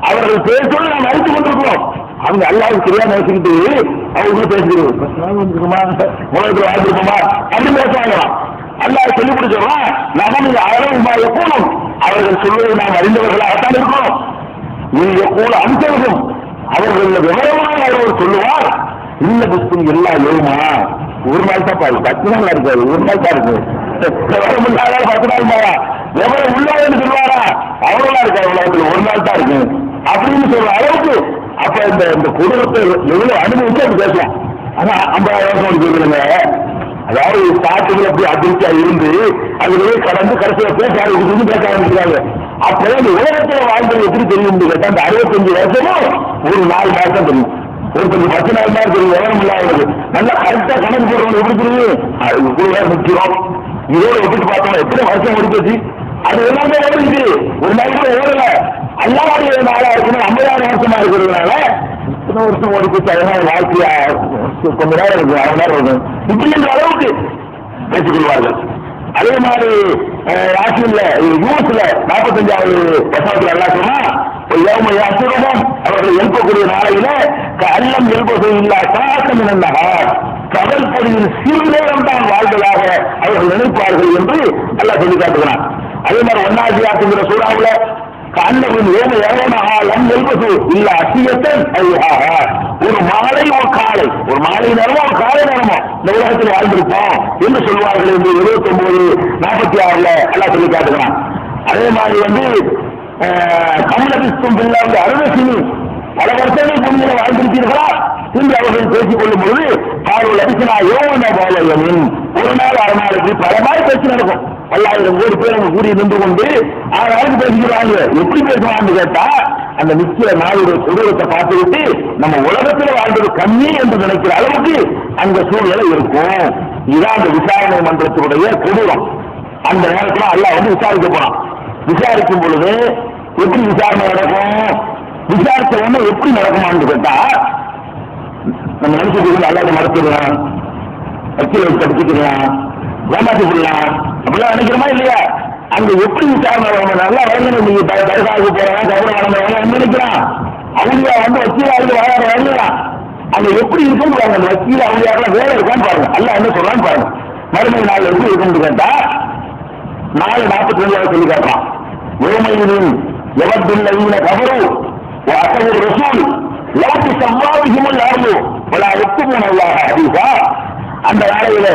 அவர்கள் பேசணும் நாம் அழைத்துக் கொண்டிருக்கிறோம். அவங்க அல்லாவுக்கு தெரியாம நினைச்சுக்கிட்டு அவங்க பேசுகிறோம் 10 நாள் வந்துருக்குமா உலகத்துல வாழ்ந்துருக்குமா அப்படின்னு பேசுவாங்களாம். அல்லாஹ் சொல்லி கொடுத்துறோம் நம்ம அளவு எப்பணும் அவர்கள் சொல்வதை நாம் அறிந்தவர்களாகத்தான் இருக்கணும். நீங்க கூட அம்சவர்கள் அவர்கள் விவரமாக அவர் சொல்லுவார். இல்ல புஸ்தம் எல்லாம் எழுமா ஒரு நாள் தான் பாரு 10 நாள் இருக்காது, ஒரு நாள் தான் இருக்கு. 10 நாள் மாறா எவ்வளவு உள்ளாதுன்னு சொல்லுவாரா அவ்வளவுதான் இருக்காது உலகத்தில் ஒரு நாள் தான் இருக்கு அப்படின்னு சொல்ற அளவுக்கு. அப்ப இந்த கொடூரத்தை எவ்வளவு அனுபவிச்சு அது பேசலாம். ஆனா 50,000 வருஷம் கேட்கணுங்க. அதாவது பாட்டுகள் அப்படி அதிர்ச்சியா இருந்து அதுலயே கடந்து கடைசியில பேச ஆரம்பிக்கிறாங்க. அப்பதான் இந்த உலகத்துல வாழ்ந்தது எப்படி தெரியும் கேட்டா அந்த 65 வருஷமும் ஒரு 4 மாசம் தெரியும். ஒருத்தருக்கு 10 நாள் தான் தெரியும். விவரம் இல்லாதது நல்லா கரெக்டா கணக்கு போடுறவங்க எப்படி தெரியும்? அது முக்கியம். இதோட விட்டுட்டு பார்த்தோம் எத்தனை வருஷம் முடிச்சு அது எல்லாமே ஓடுச்சு. ஒரு நாள் கூட ஓடல. எல்லாருடைய நாளா இருக்கணும் 50,000 வருஷமா இருக்கிறதுனால இத்தனை வருஷம் ஓடி போச்சு. அதனால வாழ்க்கையா கொஞ்ச நேரம் இருக்கும், 1 நேரம் இருக்கும் இப்படின்ற அளவுக்கு பேசிக்கொள்வார்கள். அதே மாதிரி ராசியில யூஎஸ்ல 45வது வசனத்தில் எல்லாம் சொன்னா அசுரமும் அவர்கள் எழுப்பக்கூடிய நாளையில அல்லம் எழுப்பது இல்லா சாசம் என்னன்னார் கடல் பொடியில் சிறு நேரம் தான் வாழ்வதாக அவர்கள் நினைப்பார்கள் என்று எல்லாம் சொல்லி காட்டுகிறான். அதே மாதிரி 1வது ஆற்றுங்கிற சூறாவுல கண்ணவின் ஏழை ஏழனாலும் எழுப்பது இல்ல அசியத்தன் ஒரு மாலை ஒரு காலை ஒரு மாலை நேரமோ ஒரு காலை நேரமோ இந்த உலகத்தில் வாழ்ந்திருப்போம் என்று சொல்வார்கள் என்று 29-46 எல்லாம் சொல்லி காட்டுகிறான். அதே மாதிரி கமலபிஸ்தும் பில்லாவுடைய அருணசினி பல வருஷங்கள் பூமியில வாழ்ந்திருக்கிறீர்களா என்று அவர்கள் பேசிக் கொள்ளும் பொழுது அவர்கள் அடிசனா யோகன பாலயமின் ஒரு நாள் அரை நாளைக்கு பல நாள் பேச்சு நடக்கும். 1000 கோடி பேர் அவங்க கூடி நின்று கொண்டு 6 நாளுக்கு பேசிக்கிறாங்க. எப்படி பேசுவான்னு கேட்டா அந்த நிச்சய நாளுடைய கொடூரத்தை பார்த்துவிட்டு நம்ம உலகத்தில் வாழ்ந்தது கம்மி என்று நினைக்கிற அளவுக்கு அந்த சூழ்நிலை இருக்கும். இதுதான் அந்த விசாரணை மன்றத்தினுடைய கொடூரம். அந்த நேரத்தில் அல்லாஹ் வந்து விசாரிக்க போறான். விசாரிக்கும் பொழுது எப்படி விசாரணை நடக்கும்? விசாரிச்ச உடனே எப்படி நடக்குமான்னு கேட்டா நம்ம நினைச்சிட்டு அல்லாத மறுத்துக்கலாம், வக்கீல படிச்சுக்கலாம், ஏமாத்தி கொள்ளலாம் அப்படிலாம் நினைக்கிறோமா இல்லையா? அங்க எப்படி விசாரணை நல்லா வரணும். நீங்க தரகாவுக்கு போறேன் கவனம் நினைக்கிறான் அவளியா வந்து வக்கீலாவுக்கு வர வரலாம். அங்க எப்படி இருக்குன்னு பாருங்க. அந்த வக்கீல் அவளியாரெல்லாம் வேலை இருக்கான்னு பாருங்க. அல்ல என்ன சொல்றான்னு பாருங்க. மறுமை நாள் எப்படி இருக்குன்னு கேட்டா 4:42 சொல்லி காட்டுறான். ஒருமையிலும் எவத்தில்லை கபரு அசல் ரசூல் லவுக்கு சம்பாதிக்குமல் யாரும் பல எட்டுமூணா அந்த நாளையில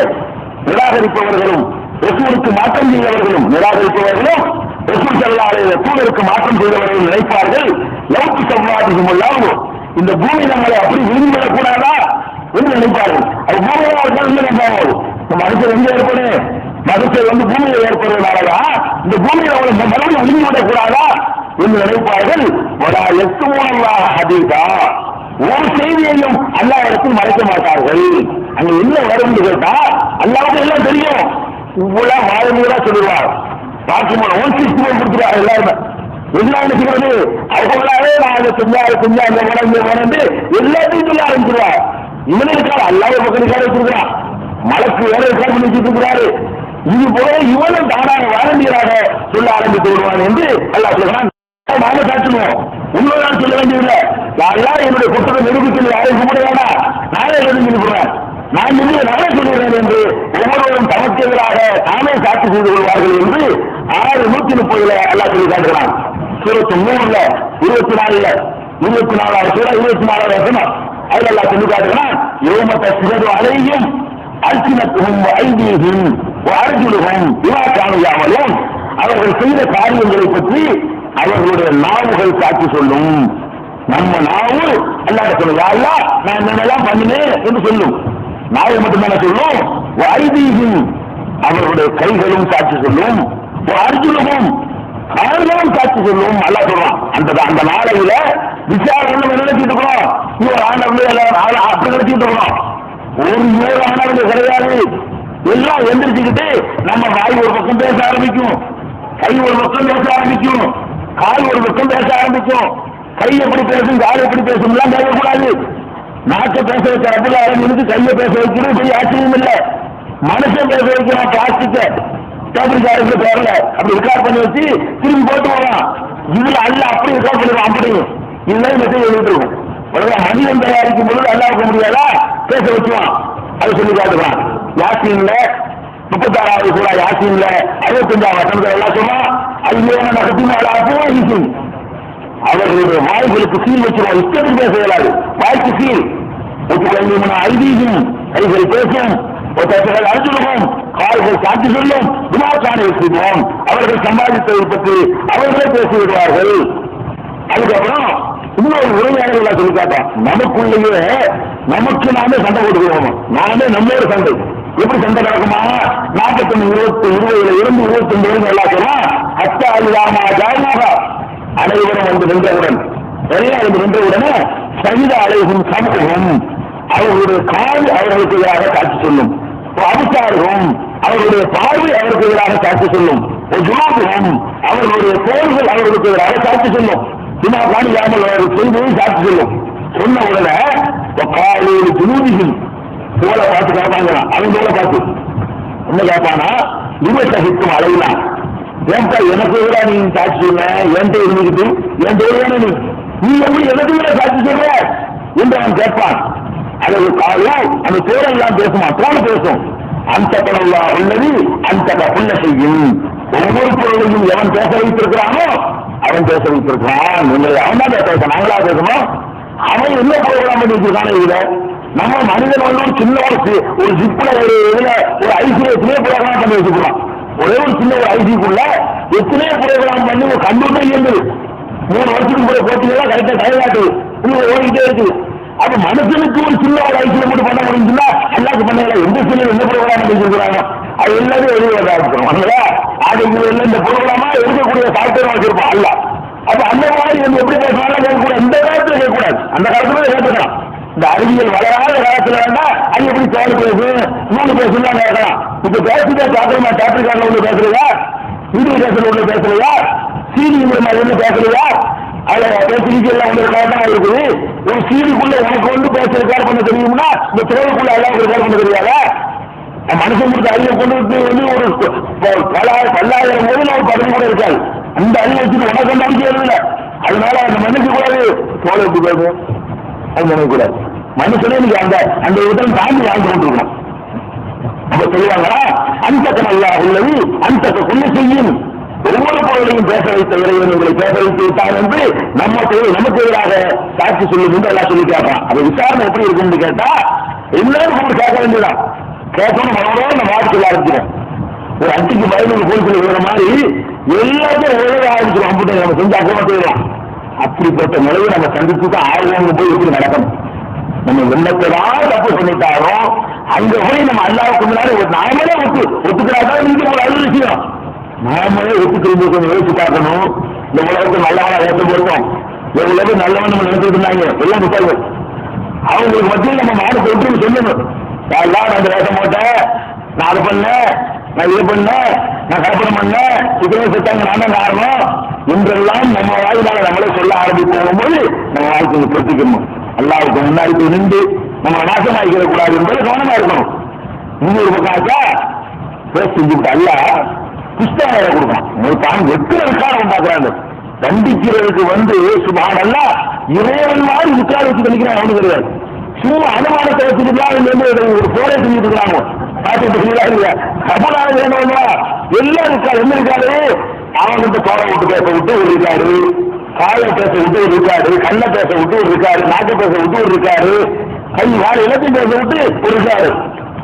நிராகரிப்பவர்களும் ரசூலுக்கு மாற்றம் செய்தவர்களும் நிராகரிப்பவர்களும் ரசூல் ஸல்லல்லாஹு தூதருக்கு மாற்றம் செய்தவர்கள் நினைப்பார்கள் லவுக்கு சம்பாதிக்குமல் யாரும் இந்த பூமி நம்மளை அப்படி விரும்பிவிடக் கூடாதா என்று நினைப்பார்கள். அது பூமியால் நினைப்பார்கள். மனுஷன் எங்க ஏற்படும்? மனுஷன் வந்து பூமியில் ஏற்படுவதாலதான் இந்த பூமியை அவங்களை மறுபடியும் விரும்பிவிடக் கூடாதா என்று நினைப்பார்கள். ஒரு செய்தியையும் அல்லாஹ்விடத்தில் மறைக்க மாட்டார்கள். அங்க என்ன வரும் கேட்டா அல்லாஹ்வுக்கு எல்லாம் தெரியும். இவ்வளவு வாழ்ந்தா சொல்லுவார். பாக்கியமான கொடுத்துருவார். எல்லாருமே எல்லாம் நினைக்கிறது அவங்களாவே நாங்க செஞ்சா இந்த உணர்ந்து எல்லாத்தையும் சொல்ல ஆரம்பிச்சிருவார். இவனே இருக்காரு அல்லாத பக்கத்துக்காக வச்சிருக்கிறான். மலைக்கு வேற இருக்காரு பண்ணி வச்சிருக்கிறாரு. இது போல இவனும் தானாக வாரண்டியராக சொல்ல ஆரம்பித்து விடுவான் என்று அல்லாஹ் சொல்கிறான். நாங்க சாட்சிடுவோம். உண்மைதான் சொல்ல வேண்டியதில்லை. யாரெல்லாம் என்னுடைய குற்றத்தை நிரூபிக்கல யாரையும் கும்பிடுவானா நானே எழுதிக்கிறேன். நான் நானே சொல்லுகிறேன் என்று ஒவ்வொருவரும் தமக்கு எதிராக தானே சாட்சி செய்து கொள்வார்கள் என்று 6:130 அல்லாஹ் சொல்லி காட்டுகிறான். சூரத்து 3ல 24ல 24வது சூரா 24வது வசனம் அதுல அல்லாஹ் சொல்லி காட்டுகிறான். யௌம தஸ்ஜது அலைஹிம் அல்சினத்துஹும் வஐதீஹிம் வஅர்ஜுலுஹும் பிமா கானூ யஅமலூன். அவர்கள் செய்த காரியங்களை பற்றி அவர்களுடைய நாவுகள் சாட்சி சொல்லும். நம்ம நாவு அல்லாஹ் சொல்லுங்க அல்லாஹ் நான் என்னென்னலாம் பண்ணினேன் என்று சொல்லும். நாவை மட்டும்தானே சொல்லும். வஐதீஹிம் அவர்களுடைய கைகளும் சாட்சி சொல்லும். வஅர்ஜுலுஹும் கால்களும் சாட்சி சொல்லும். அல்லாஹ் சொல்றான். அந்த நாளையில விசாரணை நினைச்சிட்டு இருக்கிறோம். இவர் ஆண்டவர்கள் அப்படி நினைச்சிட்டு இருக்கிறோம். ஒரு ஆண்டவர்கள் கிடையாது. எல்லாம் எந்திரிச்சுக்கிட்டு நம்ம வாய் ஒரு பக்கம் பேச ஆரம்பிக்கும், கை ஒரு பக்கம் பேச ஆரம்பிக்கும், கால் ஒரு பக்கம் பேச ஆரம்பிக்கும். கை எப்படி பேசும் கால் எப்படி பேசும் எல்லாம் கேட்கக்கூடாது. நாட்டை பேச வைக்க ரப்பல் ஆலமீனுக்கு கையை பேச வைக்கிறது பெரிய ஆச்சரியம் இல்லை. மனுஷன் பேச வைக்கிறான். பிளாஸ்டிக்கை டேபிள்காரருக்கு பேரல அப்படி ரெக்கார்ட் பண்ணி வச்சு திரும்பி போட்டு வரான். இதுல அல்ல அப்படி ரெக்கார்ட் பண்ணிடுவான். அப்படி இல்லை மெசேஜ் எழுதிட்டு இருக்கும். மனிதன் தயாரிக்கும் பொழுது அல்லாவுக்கு முடியாதா பேச வச்சுவான். அதை சொல்லி காட்டுவான். யாசீன்ல 36வது சூரா யாசீன்ல 65வது வசனத்துல எல்லாம் சொன்னா ஐயோன நகத்தினாலும் அவர்களுடைய வாய்களுக்கு சீல் வச்சிருவோம். இஷ்டத்துக்கு பேச இயலாது. வாய்க்கு சீல் ஒத்துக்கொள்ள ஐதீகம் கைகள் பேசும், அர்ஜுனமும் கால்கள் சாட்சி சொல்லும். விமாக்கான செய்வோம். அவர்கள் சம்பாதித்ததை பற்றி அவர்களே பேசிவிடுவார்கள். அதுக்கப்புறம் இன்னொரு உரையாடல்களை சொல்லி காட்டோம். நமக்குள்ளேயே நமக்கு நாமே சண்டை போட்டுக்கிறோம். நாமே நம்மளோட சண்டை எப்படி சண்டை நடக்குமா? 41 20 இருந்து 29 எல்லாம் சொல்லலாம். ஹத்தா இல்லாமா ஜாமாக அனைவரும் வந்து நின்றவுடன் எல்லாம் வந்து நின்றவுடனே சகித அலைகும் சமூகம் அவர்களுடைய கால் அவர்களுக்கு எதிராக காட்சி சொல்லும். அபிசாரம் அவர்களுடைய பார்வை அவருக்கு எதிராக சாட்சி சொல்லும். அவர்களுடைய தோள்கள் அவர்களுக்கு எதிராக சாட்சி சொல்லும். சும்மா காணியாமல் அவர்கள் செய்தியை சாட்சி சொல்லும். சொன்ன உடனே காலையில் துணிதிகள் தோலை பார்த்து கேட்பாங்களாம். அவன் தோலை பார்த்து என்ன கேட்பானா? விமர்சகிக்கும் அளவுலாம் ஏன்பா எனக்கு எதிராக நீ சாட்சி சொல்ல என் இருந்துக்கிட்டு என் தோல்வான நீ எப்படி எனக்கு விட சாட்சி சொல்ற என்று அவன் கேட்பான். அது காலம் அந்த தோரெல்லாம் பேசுமா? தோல் பேசும். அந்த பணம்லா உள்ளது அந்த புள்ள செய்யும். ஒவ்வொரு பொருளையும் எவன் பேச வைத்திருக்கிறானோ அவன் பேச வைத்திருக்கிறான். அவன் தான் பேச நாங்களா பேசணும். அவன் என்ன ப்ரோக்ராம் பண்ணி வச்சிருக்கான இதுல நம்ம மனிதன் வந்து சின்ன ஒரு ஜிப்ல ஒரு இதுல ஒரு ஐசியிலே ப்ரோக்ராம் பண்ணி வச்சுக்கலாம். ஒரே ஒரு சின்ன ஒரு ஐசிக்குள்ள எத்தனையோ ப்ரோக்ராம் பண்ணி ஒரு கம்ப்யூட்டர் இயங்குது. 3 வருஷத்துக்கு கூட போட்டியெல்லாம் கரெக்டா டைம் ஆகுது, இன்னும் ஓடிக்கிட்டே இருக்குது. அப்ப மனுஷனுக்கு ஒரு சின்ன ஒரு ஐசியில மட்டும் பண்ண முடியும்னா எல்லாருக்கும் பண்ணல. எந்த சின்ன எந்த ப்ரோக்ராம் பண்ணிருக்கிறாங்க அது எல்லாரும் எழுதுவதா இருக்கணும். அது இந்த ப்ரோக்ராமா எழுதக்கூடிய சாஃப்ட்வேர் வச்சிருப்போம் அல்ல. அப்ப அந்த மாதிரி எப்படி பேசினாலும் கேட்கக்கூடாது. இந்த காலத்துல கேட்கக்கூடாது, அந்த காலத்துல கேட்டுக்கலாம். இந்த அறிவியல் வளராத காலத்துல வேண்டா அது எப்படி தோல் பேசு 3 பேசுலாம் கேட்கலாம். இப்ப பேசுதா சாப்பிடுமா சாப்பிட்டுக்காரங்க ஒண்ணு பேசுறியா, இந்திய தேசத்துல ஒண்ணு பேசுறியா, சீனி ஒண்ணு பேசுறியா, அதுல பேசிக்கு எல்லாம் ஒன்று இருக்குது. ஒரு சீனிக்குள்ள உனக்கு வந்து பேச ரெக்கார்ட் பண்ண தெரியும்னா இந்த திரைக்குள்ள எல்லாம் ரெக்கார்ட் பண்ண தெரியாதா? மனுஷன் கொடுத்த அறிவை கொண்டு வந்து ஒரு பல்லாயிரம் முதல்ல ஒரு பதவி கூட இருக்காது. அந்த அறிவை வச்சுட்டு உனக்கு வந்து அமைக்க இல்லை. அதனால அந்த மனுஷன் கூடாது தோலை எப்படி பேசும் அது நினைக்கூடாது. மனுஷனே நீங்க அந்த அந்த விதம் தாண்டி வாழ்ந்து கொண்டிருக்கணும். அப்ப சொல்லுவாங்களா அந்த நல்லா உள்ளது அந்த கொண்டு செய்யும் ஒவ்வொரு பொருளையும் பேச வைத்த இறைவன் உங்களை பேச வைத்து விட்டான் என்று நமக்கு எதிராக சாட்சி சொல்லும் என்று எல்லாம் சொல்லி கேட்பான். அது விசாரணை எப்படி இருக்குன்னு கேட்டா எல்லாரும் கேட்க வேண்டியதான். கேட்கணும் மனோட நம்ம வாக்கு சொல்ல ஆரம்பிச்சிடும். ஒரு அஞ்சுக்கு பதினொன்று போலீஸ்ல இருக்கிற மாதிரி எல்லாத்தையும் எழுத ஆரம்பிச்சிடும். கம்ப்யூட்டர் நம்ம செஞ்சு அக்கமா செய்யலாம். அப்படிப்பட்ட நிலையை நம்ம சந்திச்சு தான் ஆர்வம் போய் எப்படி நடக்கணும். நம்ம வெள்ளத்தான் தப்பு பண்ணிட்டாலும் அங்க போய் நம்ம அல்லாவுக்கு முன்னாடி நாமளே ஒத்துக்கிறாதான் நீங்க ஒரு அழுது விஷயம். நாமளே ஒத்துக்கிறது கொஞ்சம் யோசிச்சு பார்க்கணும். இந்த உலகத்துக்கு நல்லவனா வேஷம் போட்டோம், எவ்வளவு நல்லவன் நம்ம நினைச்சிட்டு இருந்தாங்க எல்லாம் புத்தாங்க. அவங்களுக்கு மத்தியில் நம்ம மாடு போட்டு சொல்லணும், நான் அந்த வேஷம் போட்டேன், நான் அதை பண்ணேன், நான் இது பண்ணேன், நான் கற்பனை பண்ணேன், இதுவே செத்தாங்க நான் தான் காரணம் என்றெல்லாம் நம்ம வாழ்நாளை நம்மளே சொல்ல ஆரம்பிக்கும் போது நம்ம வாழ்க்கையை பொறுத்திக்கணும். அல்லாவுக்கு முன்னாடி போய் நின்று நம்ம நாசமாக்கிட கூடாது என்பது கவனமா இருக்கணும். இன்னொரு பக்கம் செஞ்சுட்டு அல்ல புஸ்தகம் கொடுக்கலாம். ஒரு தான் எத்தனை விசாரம் உண்டாக்குறாங்க. தண்டிக்கிறதுக்கு வந்து சுபானல்ல இறைவன் மாதிரி விசாரம் வச்சு தண்டிக்கிறான் அவனு கிடையாது. சும்மா அனுமானத்தை வச்சுக்கிட்டு ஒரு போரை செஞ்சுட்டு இருக்கிறாங்க. பார்த்துட்டு கபலாக வேணும்னா எல்லாம் இருக்காரு. என்ன இருக்காரு அவங்கிட்ட தோலை விட்டு பேச விட்டு ஒரு இருக்காரு, காலை பேச விட்டு ஒரு இருக்காரு, கண்ணை பேச விட்டு ஒரு இருக்காரு, நாட்டை பேச விட்டு ஒரு இருக்காரு, கை வாழ எல்லாத்தையும் பேச விட்டு ஒரு இருக்காரு.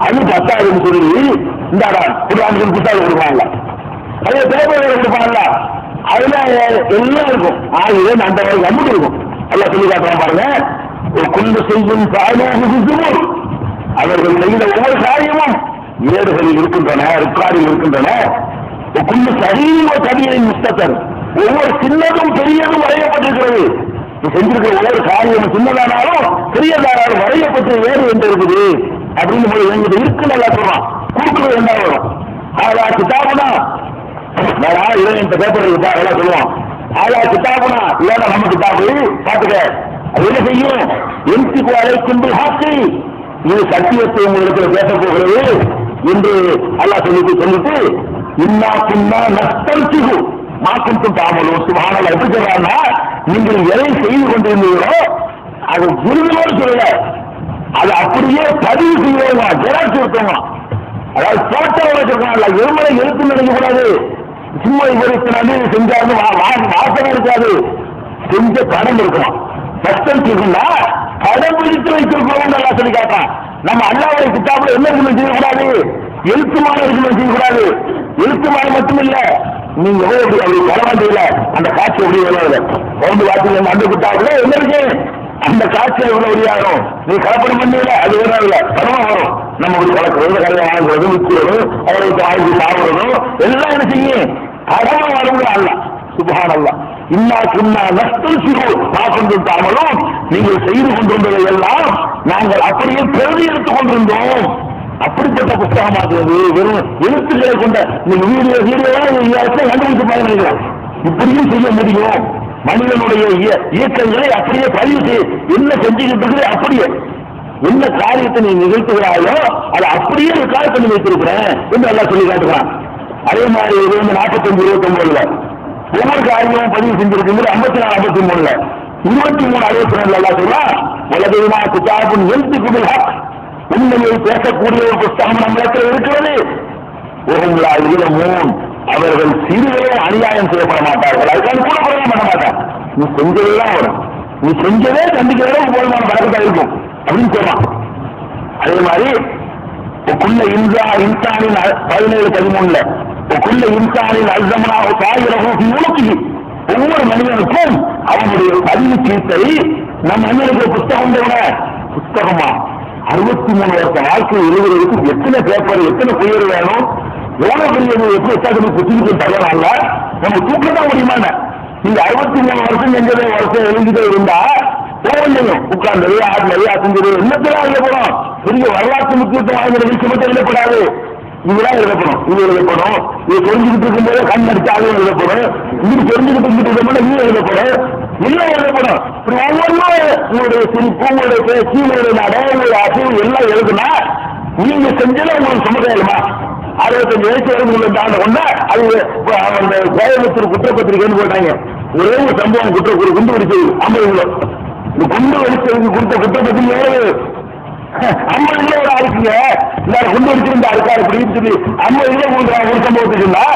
அது 10,000 சொல்லி இந்த குடும்பம் புத்தாள் கொடுப்பாங்க, அதே பேப்பர் கொடுப்பாங்கல்ல, அதுல எல்லாம் இருக்கும். ஆகவே அந்த அம்மு இருக்கும். எல்லாம் சொல்லி காட்டுறாங்க பாருங்க. ஒரு கொண்டு செய்யும் காரணம் அவர்கள் செய்த ஒவ்வொரு காரியமும் ஏடுகளில் இருக்கின்றன, ரெக்கார்டில் இருக்கின்றன. கொண்டு சரீர கவியின் முஸ்தகர் ஒவ்வொரு சின்னதும் பெரியதும் வரையப்பட்டிருக்கிறது. செஞ்சிருக்கிற ஒவ்வொரு காரியம் சின்னதானாலும் பெரியதானாலும் வரையப்பட்டு வேறு என்று இருக்குது அப்படின்னு எங்கிட்ட இருக்கு நல்லா சொல்றான். கொடுக்குறது என்ன வரும் ஆதா கிதாபுனா இந்த பேப்பர் எல்லாம் சொல்லுவான். ஆதா கிதாபுனா இல்லைன்னா நம்ம கிதாபு பாத்துக்க. அது என்ன செய்யும் எந்திக்கு அழைக்கின்ற ஹாக்கி இது சத்தியத்தை உங்களுக்கு பேச போகிறது என்று அல்லா சொல்லிட்டு இன்னா பின்னா நஷ்டம் சிகு மாற்றம் தாமலும் சுபானல் எப்படி சொல்றாங்கன்னா நீங்கள் எதை செய்து கொண்டிருந்தீங்களோ அது விருதுவோடு சொல்லல, அது அப்படியே பதிவு செய்வோமா ஜெராக்ஸ் இருக்கோமா. அதாவது போட்டோ வச்சிருக்காங்கல்ல, எருமலை எழுத்து நினைக்க கூடாது. சும்மா இவருக்கு செஞ்சாரு வாசனை இருக்காது, செஞ்ச படம் இருக்கணும். கஷ்டம் இருக்குன்னா படம் பிடித்து வைத்திருக்கோம் நல்லா சொல்லி காட்டான். நம்ம அல்லாவுடைய கிட்டாப்புல என்ன இருக்குன்னு செய்யக்கூடாது, எழுத்துமான இருக்குன்னு செய்யக்கூடாது. எழுத்துமான மட்டும் இல்ல, நீங்க அப்படி பரவாயில்ல அந்த காட்சி எப்படி வருவது வந்து வாட்சி அந்த கிட்டாப்புல என்ன இருக்கு அந்த காட்சி எவ்வளவு வெளியாகும். நீ கலப்படம் பண்ணல அது வேற இல்ல பரவா வரும். நம்ம வளர்க்கறது கடையை வாங்குறது விற்கிறது அவர்களுக்கு வாங்கி சாப்பிடுறதும் எல்லாம் என்ன செய்யும் பரவா வரும். அல்ல சுபஹானல்லா இன்னா குன்னா நஷ்டம் சிறு பார்க்கின்ற தாமலும் நீங்கள் செய்து கொண்டிருந்ததை எல்லாம் நாங்கள் அப்படியே பெருதி எடுத்துக் கொண்டிருந்தோம். அப்படிப்பட்ட புத்தகமாக்குறது வெறும் எழுத்துக்களை கொண்ட கண்டுபிடிச்சு பாருங்க. இப்படியும் செய்ய முடியும். மனிதனுடைய இயக்கங்களை அப்படியே பதிவு செய்ய என்ன செஞ்சுக்கிட்டு அப்படியே என்ன காரியத்தை நீ நிகழ்த்துகிறாயோ அதை அப்படியே ரெக்கார்ட் பண்ணி வைத்திருக்கிறேன் என்று எல்லாம் சொல்லி காட்டுகிறான். அதே மாதிரி 45, 29 ஒவ்வொரு காரியமும் பதிவு செஞ்சிருக்கும்போது 54, 53 23, 62 எல்லாம் சொல்றான். உலகமா குத்தாப்பும் எழுத்துக்குள்ள உண்மையை பேசக்கூடிய ஒரு புத்தகம் நம்மிடத்தில் இருக்கிறது. உங்களா இளமூன் அவர்கள் சிறுவரும் அநியாயம் செய்யப்பட மாட்டார்கள். அதுக்கான கூட குறைய பண்ண மாட்டாங்க. நீ செஞ்சதெல்லாம் வரும், நீ செஞ்சதே கண்டிக்கிறதே போதுமான பழக்கத்தான் இருக்கும் அப்படின்னு சொல்றான். அதே மாதிரி இன்சானின் 17, 13 குள்ள இன்சானில் அல்சமனாக சாயிரகும் உலகி ஒவ்வொரு மனிதனுக்கும் அவனுடைய பதிவு சீட்டை நம் மனிதனுக்கு புத்தகம் புத்தகமா 63 வருஷ வாழ்க்கை எழுதுறதுக்கு எத்தனை பேப்பர் எத்தனை பெயர் வேணும் எவ்வளவு பெரிய எப்படி எத்தனை புத்தகத்தை தரலாம்ல நம்ம தூக்கத்தான் முடியுமான நீங்க 63 வருஷம் செஞ்சதே வருஷம் எழுதிட்டே இருந்தா போகலையும் உட்கார்ந்தது ஆடுனது அசைஞ்சது என்னத்தெல்லாம் எழுதப்படும் பெரிய வரலாற்று முக்கியத்துவம் வாய்ந்த விஷயம் மட்டும் எழுதப்படாது இதெல்லாம் எழுதப்படும் இது எழுதப்படும் இது தெரிஞ்சுக்கிட்டு இருக்கும்போது கண் அடித்தாலும் எழுதப்படும் இது தெரிஞ்சுக்கிட்டு இருக்கும்போது நீ எழுதப்படும் எல்லாம் எழுதப்படும் ஒவ்வொன்றும் உங்களுடைய சிரிப்பு உங்களுடைய பேச்சு உங்களுடைய நடை உங்களுடைய அசைவு எல்லாம் எழுதுனா நீங்க செஞ்சல உங்களுக்கு சமுதாயமா 65 வயசு உங்களை தாண்ட கொண்டா அது அந்த கோயம்புத்தூர் குற்றப்பத்திரிக்கைன்னு போட்டாங்க ஒரே ஒரு சம்பவம் குற்ற குண்டு வெடிச்சது 50 கிலோ இந்த குண்டு வெடிச்சதுக்கு கொடுத்த குற்றப்பத்திரிக்கை 50 கிலோ ஒரு ஆளுக்குங்க இந்த குண்டு வெடிச்சிருந்தா இருக்கா அப்படின்னு சொல்லி 50 கிலோ ஒரு சம்பவத்துக்கு இருந்தா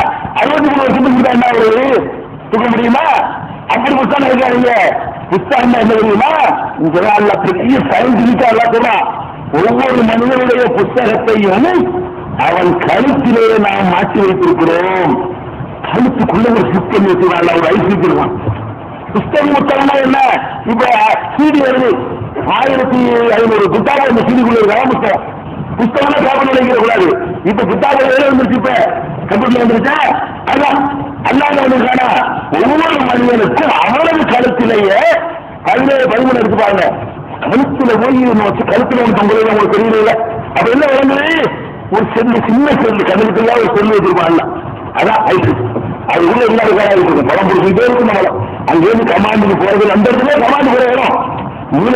63 வருஷத்துக்கு கொடுத்தா என்ன தூக்க முடியுமா அப்படி புத்தகம் இருக்காங்க புத்தகம் என்ன தெரியுமா இந்த பெரிய சயின்டிபிக்கா எல்லாம் சொன்னா ஒவ்வொரு மனிதனுடைய புத்தகத்தையும் அவன் கழுத்திலே நாம் மாற்றி வைத்திருக்கிறோம் கழுத்துக்குள்ள ஒரு சிஸ்டம் வச்சிருக்கான் ஒரு ஐஸ் வச்சிருக்கான் புத்தகம் புத்தகம்னா என்ன இப்ப சீடி வருது 1500 புத்தகம் இந்த சீடிக்குள்ள இருக்கா புத்தகம் புத்தகம் பேப்பர் நினைக்கிற கூடாது இப்ப புத்தகம் வந்துருச்சு இப்ப கம்ப்யூட்டர் வந்துருச்சா அதான் அல்லாத வந்துருக்கானா ஒவ்வொரு மனிதனுக்கும் அவனது கழுத்திலேயே 17-13 எடுத்து பாருங்க கழுத்துல போய் வச்சு கழுத்துல ஒன்று தொங்குறது உங்களுக்கு தெரியல அப்ப என்ன விளங்குது ஒரு செல்லு சின்ன செல்லு கண்ணுக்குள்ள ஒரு செல்லு வச்சிருப்பாங்க அதான் ஐசு அது உள்ள எல்லாரும் வேலை இருக்கும் படம் பிடிச்சிட்டே இருக்கும் நம்மள அங்கேருந்து கமாண்டுக்கு போறது அந்த இடத்துல கமாண்டு போற இடம்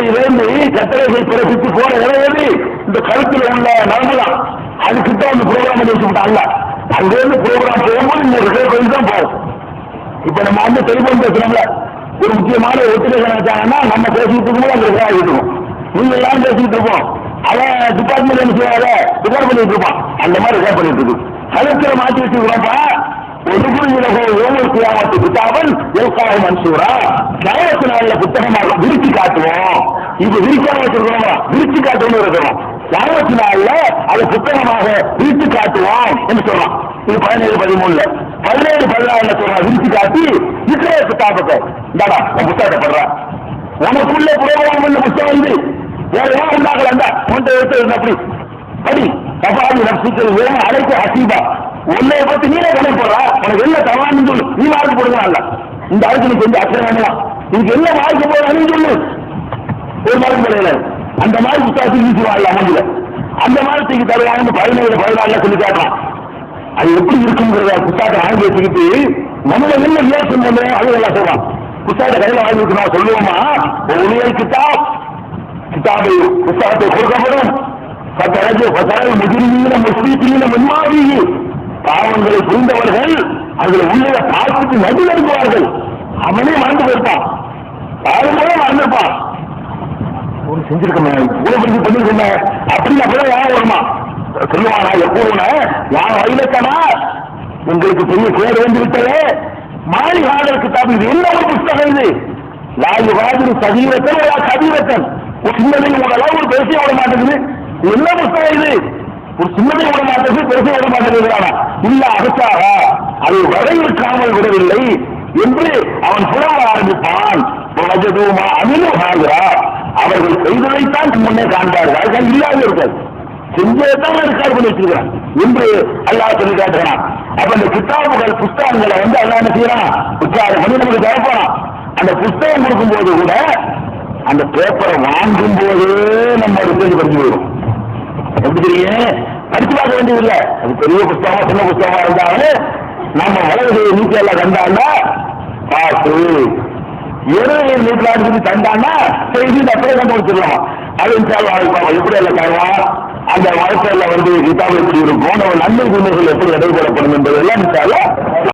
இருந்து கட்டளை பிறப்பித்து போற இடம் எது இந்த கழுத்துல உள்ள நரம்புதான் அதுக்கிட்ட வந்து ப்ரோக்ராம் பண்ணி வச்சுட்டாங்க அங்கிருந்து ப்ரோக்ராம் போகும்போது இந்த ரிசர்வ் தான் போகும் இப்ப நம்ம வந்து டெலிபோன் பேசுறோம்ல ஒரு முக்கியமான ஒத்துழைப்பு நினைச்சாங்கன்னா நம்ம பேசிட்டு இருக்கும்போது அந்த ரிசர்வ் ஆகிட்டு இருக்கும் நீங்க எல்லாரும் பேசிட்டு இருப்போம் அவன் டிபார்ட்மெண்ட் என்ன செய்வாங்க ரிசர்வ் பண்ணிட்டு இருப்பான் அந்த மாதிரி ரிசர்வ் பண்ணிட்டு இருக்கு கழுத்துல மாற்றி வச்சுக்கிறோம்ப்பா மன்சூரா கயத்து நாள்ல புத்தகமாக விரிச்சு காட்டுவோம் இப்ப விரிக்காம வச்சிருக்கோம் விரிச்சு காட்டுவோம் இருக்கிறோம் கயத்து நாள்ல அதை புத்தகமாக விரிச்சு காட்டுவோம் என்று சொல்றான் இது 17-13 17-14 சொல்றான் விரிச்சு காட்டி இருக்கிற புத்தகத்தை இந்தாடா உன் புத்தகத்தை படுறான் உனக்குள்ள புரோகிராம் பண்ண புத்தகம் வந்து வேற ஏன் உண்டாகலண்டா உன்ட்ட எடுத்து அப்படி படி தபாலி நப்சிக்கள் வேணும் அழைக்க ஹசீபா உன்னைய பத்தி நீனே கணக்கு போடுறா உனக்கு என்ன தவான்னு சொல்லு நீ மார்க்கு போடுங்க இந்த ஆளுக்கு நீ கொஞ்சம் அச்சனை வேணலாம் இதுக்கு என்ன மார்க்கு போடுறான்னு சொல்லு ஒரு மார்க்கு போடல அந்த மாதிரி புத்தகத்துக்கு வீசுவாங்க அமௌண்ட்ல அந்த மாதிரி தருவாங்க 17-14 சொல்லி காட்டுறான் அது எப்படி இருக்குங்கிறத புத்தகத்தை வாங்கி வச்சுக்கிட்டு நம்மள என்ன யோசனை பண்றோம் அது எல்லாம் சொல்றான் புத்தகத்தை கையில வாங்கி வைக்கணும் சொல்லுவோமா ஒரு கிதாபை புத்தகத்தை கொடுக்கப்படும் பாவங்களை புரிந்தவர்கள் அதில் உள்ள பார்த்துட்டு நடுநடுங்குவார்கள் அவனே மறந்து போயிருப்பான் பாவங்களே மறந்துருப்பான் செஞ்சிருக்கேன் பண்ணிருக்கேன் அப்படின்னு அப்பதான் யாரும் வருமா சொல்லுவானா எப்போதுனா யார் வயலத்தானா உங்களுக்கு பெரிய பேர் வந்து விட்டதே மாறி வாழல் கிதாபு இது என்ன ஒரு புத்தகம் இது லாயு வாதிரு சதீரத்தன் கதீரத்தன் ஒரு சின்னதையும் விடலாம் ஒரு பெருசையும் விட மாட்டேங்குது என்ன புத்தகம் இது ஒரு சின்னதை விட மாட்டேங்குது பெருசை விட மாட்டேங்கிறானா இல்ல அரசாக அதை வரையிருக்காமல் விடவில்லை என்று அவன் புலவ ஆரம்பிப்பான் அமிலுகிறார் அவர்கள் செய்ததைத்தான் முன்னே காண்பார்கள் அதுதான் இல்லாத இருக்காது செஞ்சதான் ரெக்கார்ட் பண்ணி வச்சிருக்கிறான் என்று அல்லாஹ் சொல்லி காட்டுகிறான் அப்ப இந்த கிதாபுகள் புத்தகங்களை வந்து அல்லாஹ் என்ன செய்யறான் உச்சாரம் பண்ணி நமக்கு தேவைப்படும் அந்த புத்தகம் கொடுக்கும் போது கூட அந்த பேப்பரை வாங்கும் போது நம்ம ஒரு பேஜ் படிச்சு போயிடும் எப்படி தெரியும் படிச்சு பார்க்க வேண்டியதில்லை அது பெரிய புத்தகமா சின்ன புத்தகமா இருந்தாலும் நம்ம வலது நீச்சல் எல்லாம் கண்டாண்டா காசு எருவை நீட்டில் அடிச்சு தந்தான்னா செய்தி அப்படியே கண்டு வச்சிடலாம் அது எப்படி எல்லாம் தருவான் அந்த வாழ்க்கையில வந்து கிதாபு எப்படி இருக்கும் நம்ம நன்மை குணங்கள் எப்படி நடைபெறப்படும் என்பதெல்லாம்